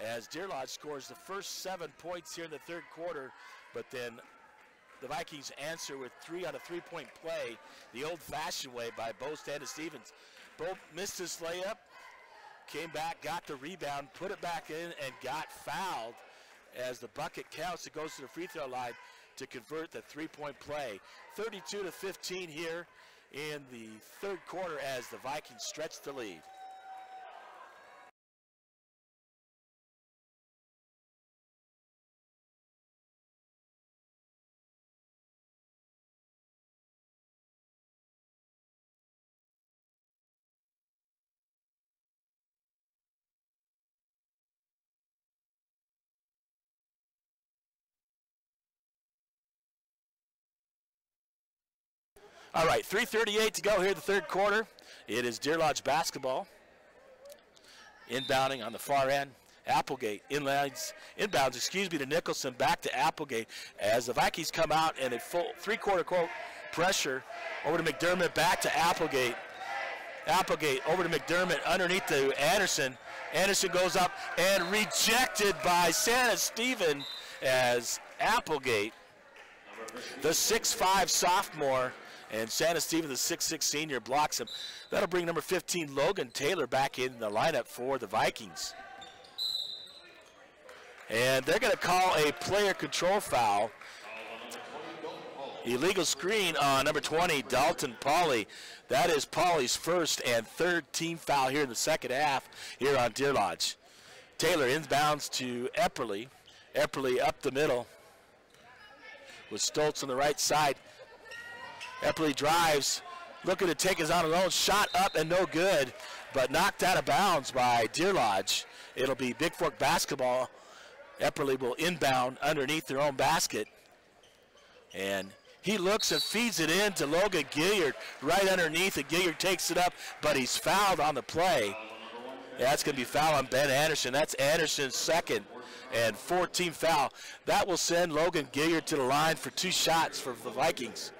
As Deer Lodge scores the first 7 points here in the third quarter, but then the Vikings answer with three on a three-point play, the old-fashioned way by Bo Santa Stevens. Bo missed his layup, came back, got the rebound, put it back in, and got fouled. As the bucket counts, it goes to the free throw line to convert the three-point play. 32-15 here in the third quarter as the Vikings stretch the lead. All right, 3:38 to go here in the third quarter. It is Deer Lodge basketball. Inbounding on the far end. Applegate inbounds to Nicholson, back to Applegate as the Vikings come out in a full three-quarter pressure over to McDermott, back to Applegate. Applegate over to McDermott, underneath to Anderson. Anderson goes up and rejected by Santa Stephen as Applegate, the 6'5" sophomore, and Santa Stephen, the 6'6" senior, blocks him. That'll bring number 15, Logan Taylor, back in the lineup for the Vikings. And they're going to call a player control foul. Illegal screen on number 20, Dalton Pauly. That is Pauly's first and third team foul here in the second half here on Deer Lodge. Taylor inbounds to Epperly. Epperly up the middle with Stoltz on the right side. Epperly drives, looking to take his on his own. Shot up and no good, but knocked out of bounds by Deer Lodge. It'll be Bigfork basketball. Epperly will inbound underneath their own basket. And he looks and feeds it in to Logan Gilliard right underneath, and Gilliard takes it up, but he's fouled on the play. That's going to be foul on Ben Anderson. That's Anderson's second and 14th foul. That will send Logan Gilliard to the line for 2 shots for the Vikings.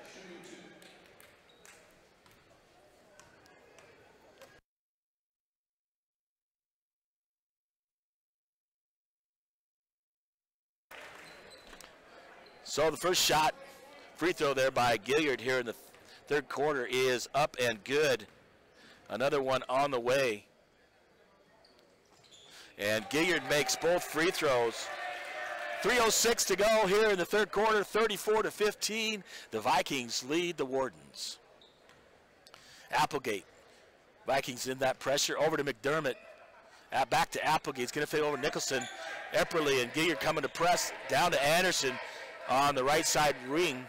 So the first shot, free throw there by Gilliard here in the third quarter is up and good. Another one on the way. And Gilliard makes both free throws. 3:06 to go here in the third quarter, 34-15. The Vikings lead the Wardens. Applegate. Vikings in that pressure. Over to McDermott. Back to Applegate. He's going to fade over Nicholson. Epperly and Gilliard coming to press. Down to Anderson on the right side wing.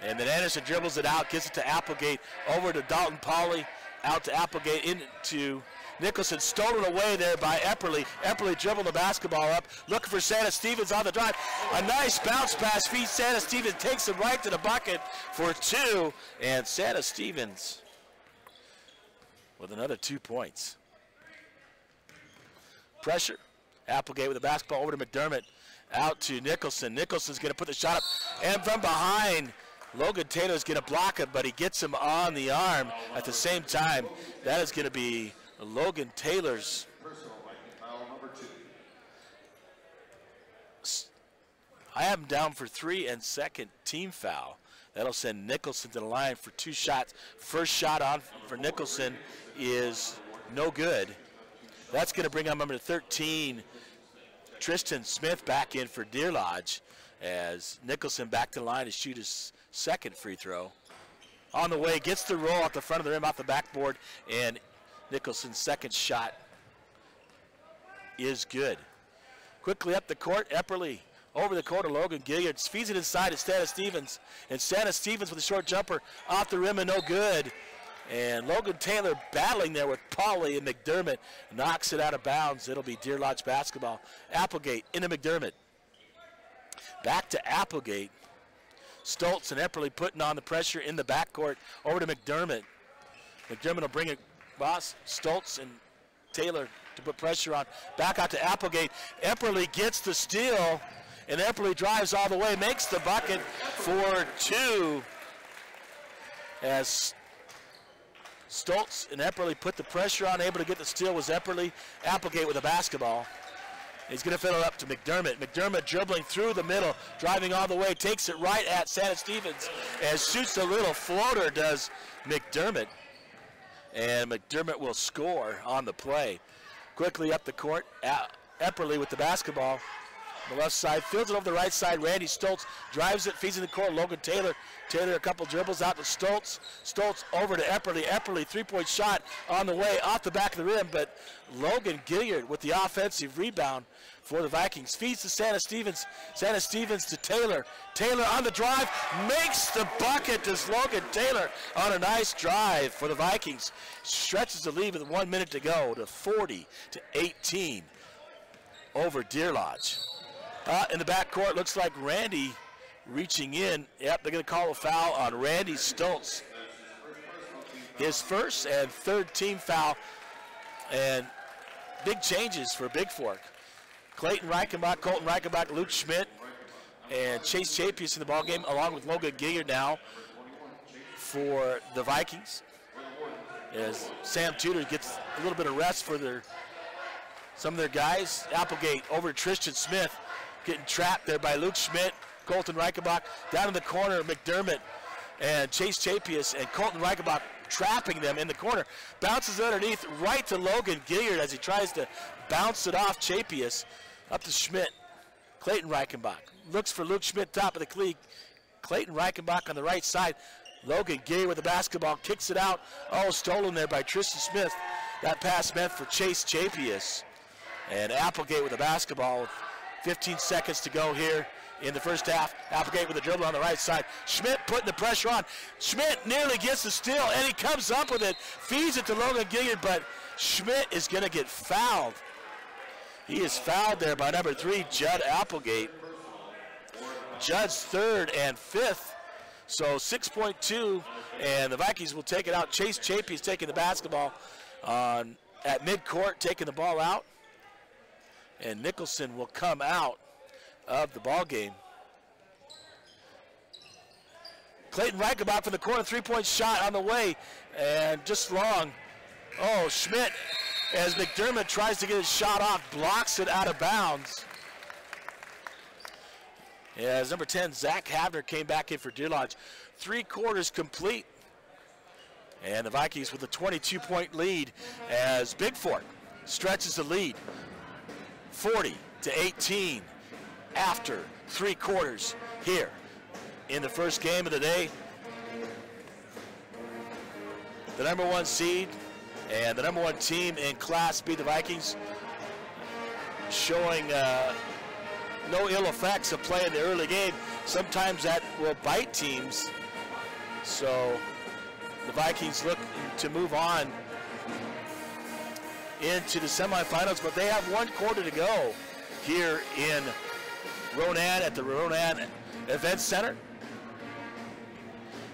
And then Anderson dribbles it out, gets it to Applegate, over to Dalton Pauly, out to Applegate, into Nicholson, stolen away there by Epperly. Epperly dribbled the basketball up, looking for Santa Stevens on the drive. A nice bounce pass feeds Santa Stevens, takes him right to the bucket for 2, and Santa Stevens with another 2 points. Pressure. Applegate with the basketball over to McDermott. Out to Nicholson. Nicholson's going to put the shot up. And from behind, Logan Taylor's going to block it, but he gets him on the arm at the same time. That is going to be Logan Taylor's I have him down for 3 and second team foul. That'll send Nicholson to the line for 2 shots. First shot on for Nicholson is no good. That's going to bring on number 13, Tristan Smith, back in for Deer Lodge, as Nicholson back to the line to shoot his second free throw. On the way, gets the roll off the front of the rim, off the backboard, and Nicholson's second shot is good. Quickly up the court, Epperly over the court to Logan Gilliard, feeds it inside to Stana Stevens, and Stana Stevens with a short jumper off the rim and no good. And Logan Taylor battling there with Pauly and McDermott, knocks it out of bounds. It'll be Deer Lodge basketball. Applegate into McDermott. Back to Applegate. Stoltz and Epperly putting on the pressure in the backcourt over to McDermott. McDermott will bring it, Stoltz and Taylor to put pressure on. Back out to Applegate. Epperly gets the steal, and Epperly drives all the way, makes the bucket for 2. As Stoltz and Epperly put the pressure on, able to get the steal was Epperly. Applegate with a basketball. He's going to fill it up to McDermott. McDermott dribbling through the middle, driving all the way, takes it right at Stana Stevens, and shoots a little floater, does McDermott. And McDermott will score on the play. Quickly up the court, Epperly with the basketball. On the left side, fields it over the right side. Randy Stoltz drives it, feeds in the court. Logan Taylor. Taylor a couple dribbles out to Stoltz. Stoltz over to Epperly. Epperly, three-point shot on the way, off the back of the rim, but Logan Gilliard with the offensive rebound for the Vikings. Feeds to Stana Stevens. Stana Stevens to Taylor. Taylor on the drive, makes the bucket. Does Logan Taylor on a nice drive for the Vikings. Stretches the lead with 1 minute to go to 40-18 over Deer Lodge. In the backcourt, looks like Randy reaching in. Yep, they're going to call a foul on Randy Stoltz. His first and third team foul, and big changes for Bigfork. Clayton Reichenbach, Colton Reichenbach, Luke Schmidt, and Chase Chapius in the ballgame, along with Logan Gilliard now for the Vikings. As Sam Tudor gets a little bit of rest for some of their guys. Applegate over to Tristan Smith. Getting trapped there by Luke Schmidt, Colton Reichenbach. Down in the corner, McDermott and Chase Chapius, and Colton Reichenbach trapping them in the corner. Bounces underneath right to Logan Gilliard as he tries to bounce it off Chapius. Up to Schmidt. Clayton Reichenbach looks for Luke Schmidt, top of the cleat. Clayton Reichenbach on the right side. Logan Gilliard with the basketball, kicks it out. Oh, stolen there by Tristan Smith. That pass meant for Chase Chapius. And Applegate with the basketball. 15 seconds to go here in the first half. Applegate with a dribble on the right side. Schmidt putting the pressure on. Schmidt nearly gets the steal, and he comes up with it. Feeds it to Logan Gilliard, but Schmidt is going to get fouled. He is fouled there by number 3, Judd Applegate. Judd's third and fifth. So 6.2, and the Vikings will take it out. Chase Chapius taking the basketball at midcourt, taking the ball out. And Nicholson will come out of the ball game. Clayton Reichenbach from the corner, three-point shot on the way, and just long. Oh, Schmidt, as McDermott tries to get his shot off, blocks it out of bounds. As number 10, Zach Havner, came back in for Deer Lodge. 3 quarters complete. And the Vikings with a 22-point lead as Bigfork stretches the lead. 40-18 after 3 quarters here in the first game of the day. The number 1 seed and the number 1 team in Class B, the Vikings, showing no ill effects of playing the early game. Sometimes that will bite teams. So the Vikings look to move on into the semifinals, but they have 1 quarter to go here in Ronan at the Ronan Event Center.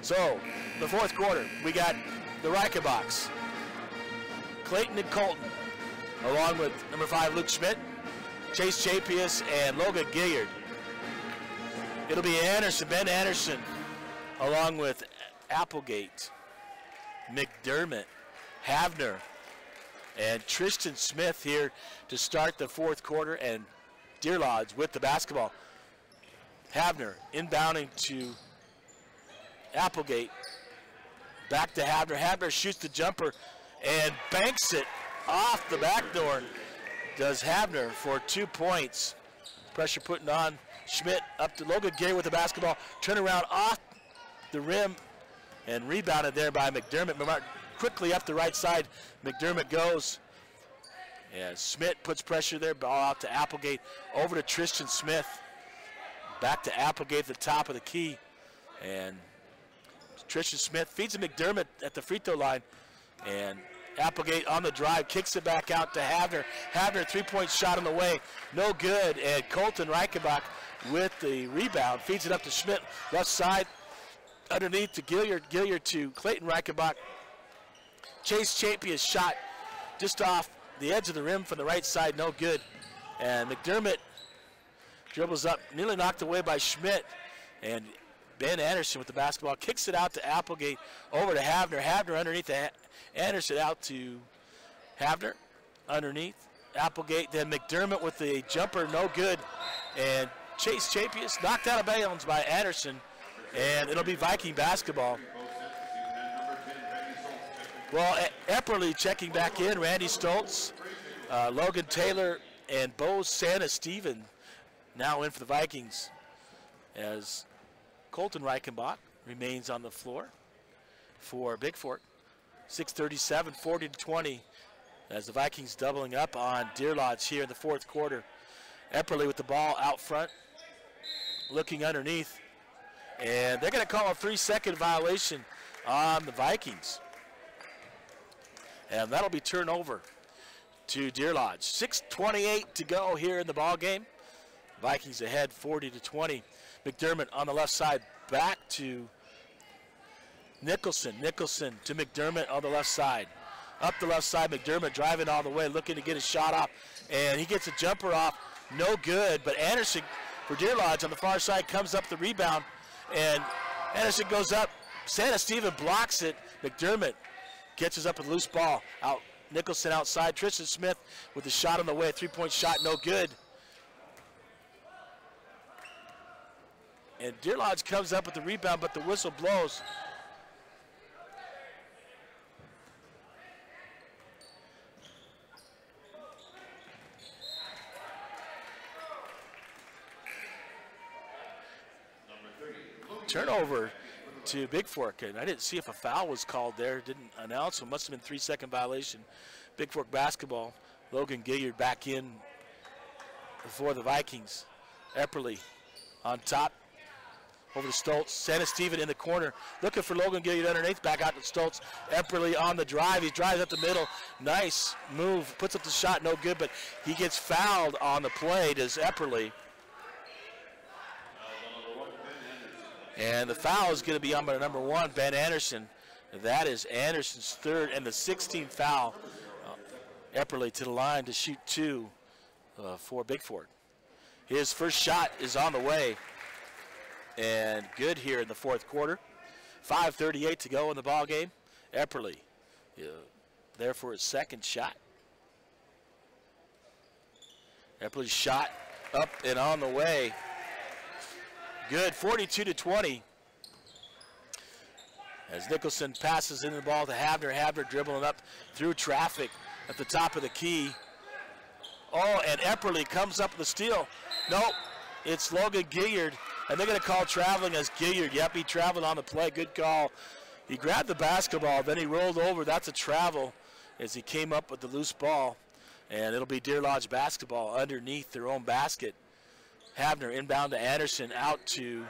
So the 4th quarter, we got the Reichenbachs, Clayton and Colton, along with number 5, Luke Schmidt, Chase Chapius, and Logan Gilliard. It'll be Ben Anderson along with Applegate, McDermott, Havner, and Tristan Smith here to start the fourth quarter, and Deer Lodge with the basketball. Havner inbounding to Applegate. Back to Havner. Havner shoots the jumper and banks it off the back door. Does Havner for 2 points. Pressure putting on. Schmidt up to Logan Gary with the basketball. Turn around off the rim and rebounded there by McDermott. Quickly up the right side. McDermott goes. And Schmidt puts pressure there. Ball out to Applegate. Over to Tristan Smith. Back to Applegate at the top of the key. And Tristan Smith feeds to McDermott at the free throw line. And Applegate on the drive, kicks it back out to Havner. Havner, three-point shot on the way, no good. And Colton Reichenbach with the rebound, feeds it up to Schmidt, left side, underneath to Gilliard. Gilliard to Clayton Reichenbach. Chase Chapia's shot just off the edge of the rim from the right side, no good. And McDermott dribbles up, nearly knocked away by Schmidt. And Ben Anderson with the basketball, kicks it out to Applegate, over to Havner. Havner underneath Anderson, out to Havner, underneath Applegate. Then McDermott with the jumper, no good. And Chase Chapias knocked out of bounds by Anderson, and it'll be Viking basketball. Well, Epperly checking back in, Randy Stoltz, Logan Taylor, and Bo Santa Steven now in for the Vikings, as Colton Reichenbach remains on the floor for Bigfork. 6:37, 40-20, as the Vikings doubling up on Deer Lodge here in the fourth quarter. Epperly with the ball out front, looking underneath, and they're going to call a 3-second violation on the Vikings. And that'll be turned over to Deer Lodge. 6:28 to go here in the ball game. Vikings ahead 40-20. McDermott on the left side, back to Nicholson. Nicholson to McDermott on the left side. Up the left side, McDermott driving all the way, looking to get his shot off, and he gets a jumper off, no good. But Anderson for Deer Lodge on the far side comes up the rebound, and Anderson goes up. Santa Steven blocks it. McDermott catches up with a loose ball. Out Nicholson outside. Tristan Smith with the shot on the way. Three-point shot, no good. And Deer Lodge comes up with the rebound, but the whistle blows. Turnover to Bigfork, and I didn't see if a foul was called there. Didn't announce, so it must have been 3-second violation. Bigfork basketball. Logan Gilliard back in for the Vikings. Epperly on top. Over to Stoltz. Santa Steven in the corner. Looking for Logan Gilliard underneath. Back out to Stoltz. Epperly on the drive. He drives up the middle. Nice move. Puts up the shot. No good, but he gets fouled on the play. Does Epperly. And the foul is going to be on by number 1, Ben Anderson. That is Anderson's third and the 16th foul. Epperly to the line to shoot 2 for Bigfork. His first shot is on the way. And good here in the fourth quarter. 5:38 to go in the ball game. Epperly there for his second shot. Epperly's shot up and on the way. Good, 42-20. As Nicholson passes in the ball to Havner. Havner dribbling up through traffic at the top of the key. Oh, and Epperly comes up with the steal. Nope, it's Logan Gilliard. And they're going to call traveling as Gilliard. Yep, he traveled on the play. Good call. He grabbed the basketball, then he rolled over. That's a travel as he came up with the loose ball. And it'll be Deer Lodge basketball underneath their own basket. Havner inbound to Anderson, out to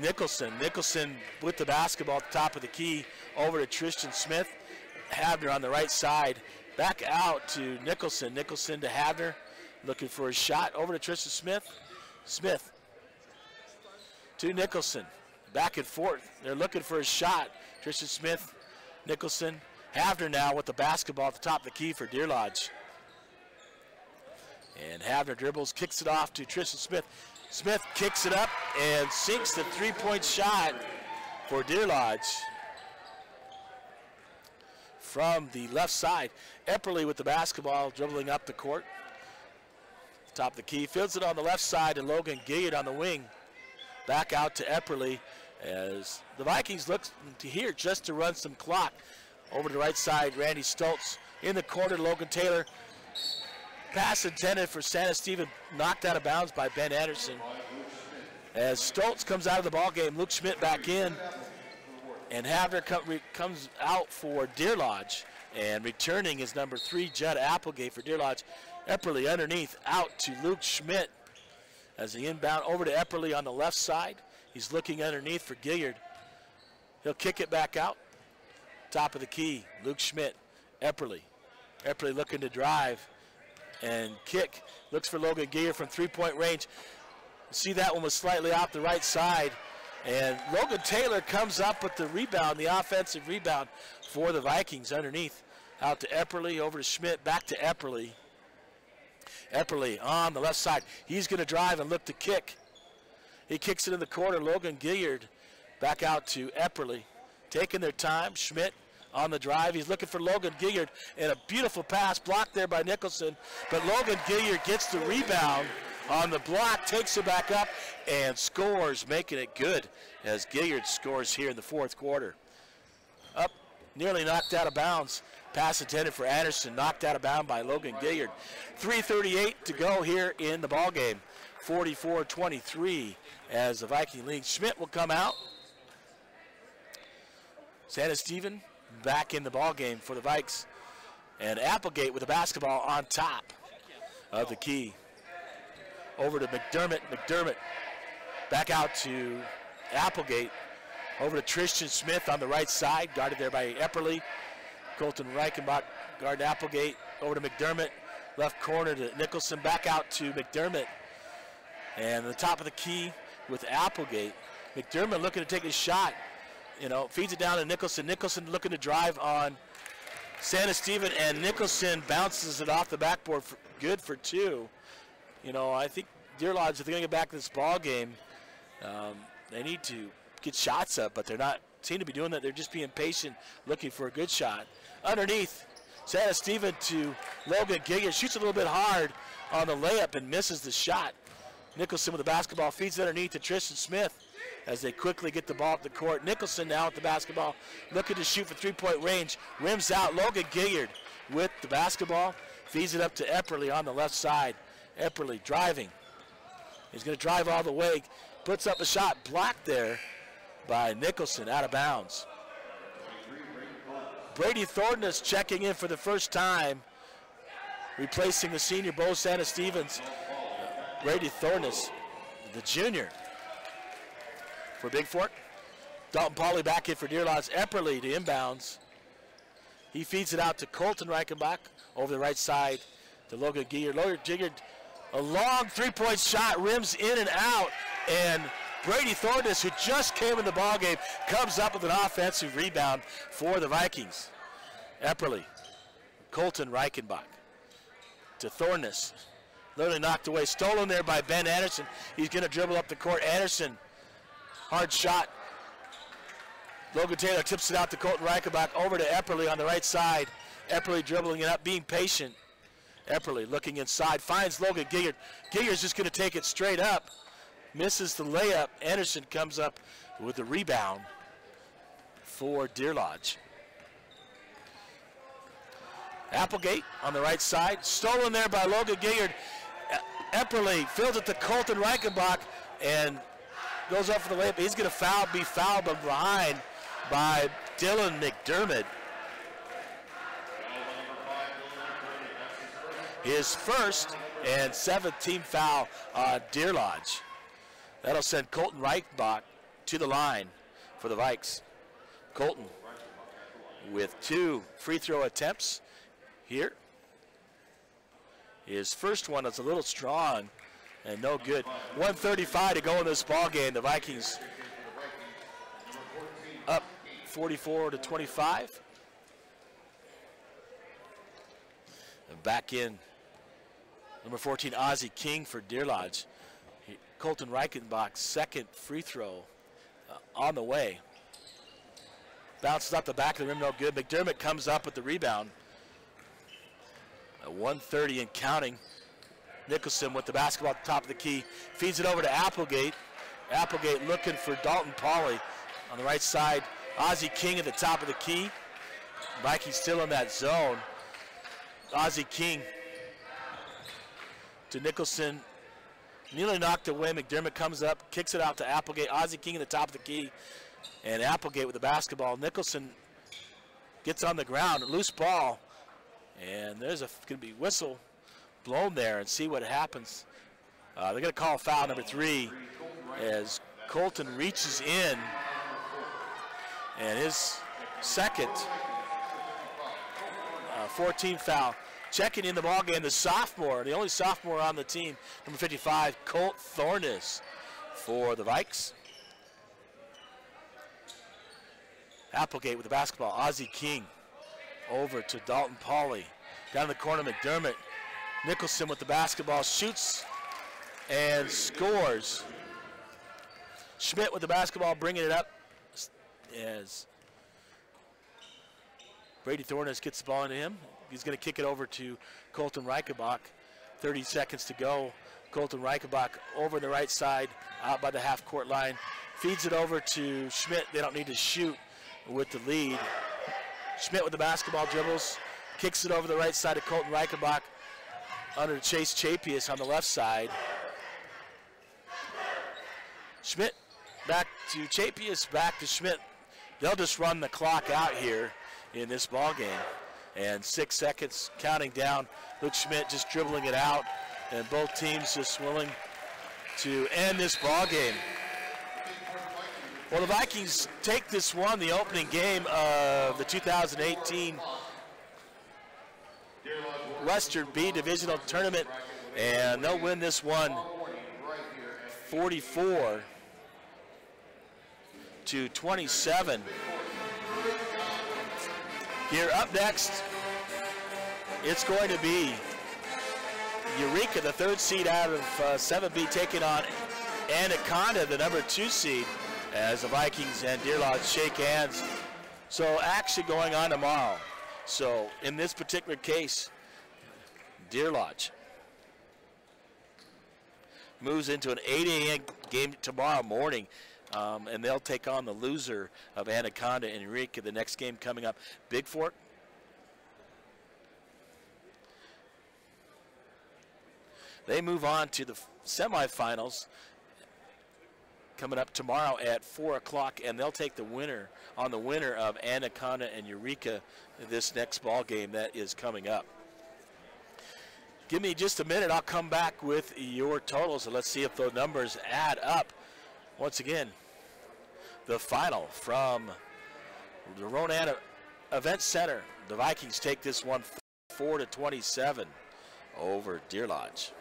Nicholson. Nicholson with the basketball at the top of the key, over to Tristan Smith. Havner on the right side, back out to Nicholson. Nicholson to Havner, looking for a shot, over to Tristan Smith. Smith to Nicholson, back and forth. They're looking for a shot. Tristan Smith, Nicholson. Havner now with the basketball at the top of the key for Deer Lodge. And Havner dribbles, kicks it off to Tristan Smith. Smith kicks it up and sinks the three-point shot. for Deer Lodge. From the left side, Epperly with the basketball, dribbling up the court. Top of the key, fields it on the left side, and Logan Gilliard on the wing. Back out to Epperly as the Vikings look to here just to run some clock. Over to the right side, Randy Stoltz in the corner, Logan Taylor. Pass intended for Santa Stephen, knocked out of bounds by Ben Anderson. As Stoltz comes out of the ball game, Luke Schmidt back in. And Havner comes out for Deer Lodge, and returning is number 3, Judd Applegate for Deer Lodge. Epperly underneath, out to Luke Schmidt as the inbound over to Epperly on the left side. He's looking underneath for Gilliard. He'll kick it back out. Top of the key, Luke Schmidt, Epperly. Epperly looking to drive and kick. Looks for Logan Gilliard from 3-point range. See, that one was slightly off the right side. And Logan Taylor comes up with the rebound, the offensive rebound for the Vikings underneath. Out to Epperly, over to Schmidt, back to Epperly. Epperly on the left side. He's going to drive and look to kick. He kicks it in the corner. Logan Gilliard back out to Epperly. Taking their time. Schmidt on the drive. He's looking for Logan Gilliard. And a beautiful pass blocked there by Nicholson. But Logan Gilliard gets the rebound on the block, takes it back up, and scores, making it good as Gilliard scores here in the fourth quarter. Up, nearly knocked out of bounds. Pass intended for Anderson, knocked out of bounds by Logan Gilliard. 3:38 to go here in the ball game. 44-23 as the Viking lead. Schmidt will come out. Santa Stephen back in the ball game for the Vikes. And Applegate with the basketball on top of the key. Over to McDermott. McDermott back out to Applegate. Over to Tristan Smith on the right side, guarded there by Epperly. Colton Reichenbach guard Applegate. Over to McDermott. Left corner to Nicholson. Back out to McDermott. And the top of the key with Applegate. McDermott looking to take a shot. You know, feeds it down to Nicholson. Nicholson looking to drive on Santa Stephen, and Nicholson bounces it off the backboard. Good for 2. You know, I think Deer Lodge, if they're going to get back to this ball game, they need to get shots up, but they're not seem to be doing that. They're just being patient, looking for a good shot. Underneath, Santa Stephen to Logan Gilliard. Shoots a little bit hard on the layup and misses the shot. Nicholson with the basketball, feeds it underneath to Tristan Smith as they quickly get the ball up the court. Nicholson now with the basketball, looking to shoot for 3-point range. Rims out, Logan Gilliard with the basketball. Feeds it up to Epperly on the left side. Epperly driving. He's going to drive all the way. Puts up a shot, blocked there by Nicholson, out of bounds. Brady Thornton checking in for the first time, replacing the senior Bo Santa Stevens. Brady Thornton, the junior for Bigfork. Dalton Pauley back in for Deer Lodge. Epperly to inbounds. He feeds it out to Colton Reichenbach over the right side to Logan Gilliard. Logan Gilliard, a long 3-point shot, rims in and out, and Brady Thornton, who just came in the ballgame, comes up with an offensive rebound for the Vikings. Epperly, Colton Reichenbach to Thornton. Literally knocked away, stolen there by Ben Anderson. He's going to dribble up the court. Anderson, hard shot. Logan Taylor tips it out to Colton Reichenbach, over to Epperly on the right side. Epperly dribbling it up, being patient. Epperly looking inside, finds Logan Gilliard. Gilliard's just going to take it straight up. Misses the layup. Anderson comes up with the rebound for Deer Lodge. Applegate on the right side. Stolen there by Logan Gilliard. Epperly fields it to Colton Reichenbach and goes up for the layup. He's going to be fouled from behind by Dylan McDermott. His first and 7th team foul on Deer Lodge. That'll send Colton Reichenbach to the line for the Vikes. Colton with 2 free throw attempts here. His first one is a little strong and no good. 1:35 to go in this ball game. The Vikings up 44-25. And back in, number 14, Ozzie King for Deer Lodge. Colton Reichenbach's second free throw on the way. Bounces off the back of the rim, no good. McDermott comes up with the rebound. At 1:30 and counting. Nicholson with the basketball at the top of the key. Feeds it over to Applegate. Applegate looking for Dalton Pauly on the right side. Ozzie King at the top of the key. Vikings still in that zone. Ozzie King to Nicholson. Nearly knocked away. McDermott comes up, kicks it out to Applegate. Ozzie King at the top of the key. And Applegate with the basketball. Nicholson gets on the ground. Loose ball. And there's going to be whistle blown there, and see what happens. They're going to call foul number 3 as Colton reaches in. And his second 14 foul. Checking in the ballgame, the sophomore, the only sophomore on the team, number 55, Colt Thornes for the Vikes. Applegate with the basketball. Ozzie King over to Dalton Pauly. Down in the corner, McDermott. Nicholson with the basketball, shoots and scores. Schmidt with the basketball, bringing it up as Brady Thornes gets the ball into him. He's going to kick it over to Colton Reichenbach. 30 seconds to go. Colton Reichenbach over the right side, out by the half-court line. Feeds it over to Schmidt. They don't need to shoot with the lead. Schmidt with the basketball, dribbles, kicks it over the right side to Colton Reichenbach under Chase Chapius on the left side. Schmidt back to Chapius, back to Schmidt. They'll just run the clock out here in this ball game. And 6 seconds counting down. Luke Schmidt just dribbling it out, and both teams just willing to end this ball game. Well, the Vikings take this one, the opening game of the 2018 Western B Divisional Tournament, and they'll win this one 44-27. Here up next, it's going to be Eureka, the 3rd seed out of 7B, taking on Anaconda, the number 2 seed, as the Vikings and Deer Lodge shake hands. So action going on tomorrow. So in this particular case, Deer Lodge moves into an 8 a.m. game tomorrow morning. And they'll take on the loser of Anaconda and Eureka. The next game coming up, Bigfork. They move on to the semifinals coming up tomorrow at 4 o'clock, and they'll take the winner on the winner of Anaconda and Eureka this next ball game that is coming up. Give me just a minute. I'll come back with your totals, and let's see if the numbers add up. Once again, the final from the Ronan Event Center. The Vikings take this one 4-27 over Deer Lodge.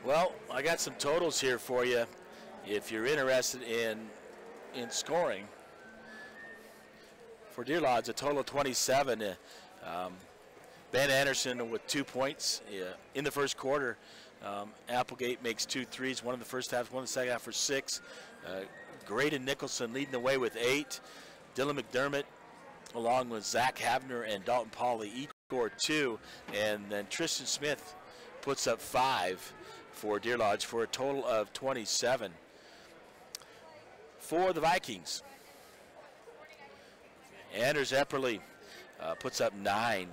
Well, I got some totals here for you if you're interested in scoring. For Deer Lodge, a total of 27. Ben Anderson with 2 points in the first quarter. Applegate makes 2 threes, one in the first half, one in the second half for 6. Graydon Nicholson leading the way with 8. Dylan McDermott, along with Zach Havner and Dalton Pauley, each scored 2. And then Tristan Smith puts up 5 for Deer Lodge for a total of 27. For the Vikings, Anders Epperly puts up 9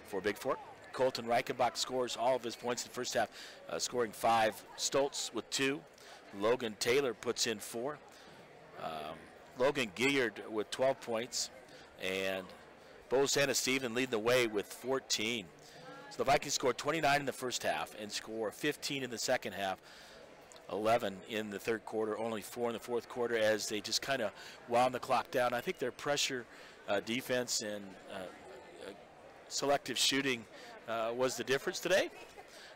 for Bigfork. Colton Reichenbach scores all of his points in the first half, scoring 5. Stoltz with 2. Logan Taylor puts in 4. Logan Gillard with 12 points. And Bo Santa Stephen leading the way with 14. So the Vikings scored 29 in the first half and score 15 in the second half. 11 in the third quarter, only 4 in the fourth quarter as they just kind of wound the clock down. I think their pressure defense and selective shooting was the difference today.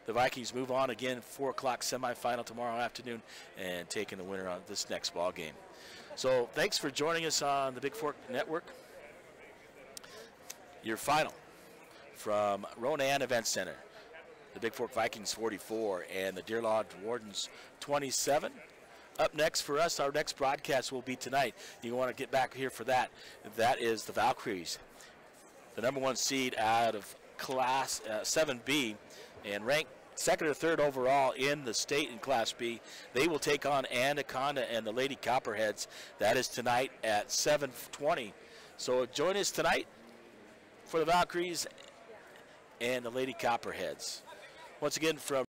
The Vikings move on again, 4 o'clock semifinal tomorrow afternoon, and taking the winner on this next ball game. So thanks for joining us on the Bigfork Network. Your final from Ronan Event Center. The Bigfork Vikings 44 and the Deer Lodge Wardens 27. Up next for us, our next broadcast will be tonight. You want to get back here for that. That is the Valkyries, the #1 seed out of Class 7B and ranked second or third overall in the state in Class B. They will take on Anaconda and the Lady Copperheads. That is tonight at 7:20. So join us tonight for the Valkyries and the Lady Copperheads. Once again, from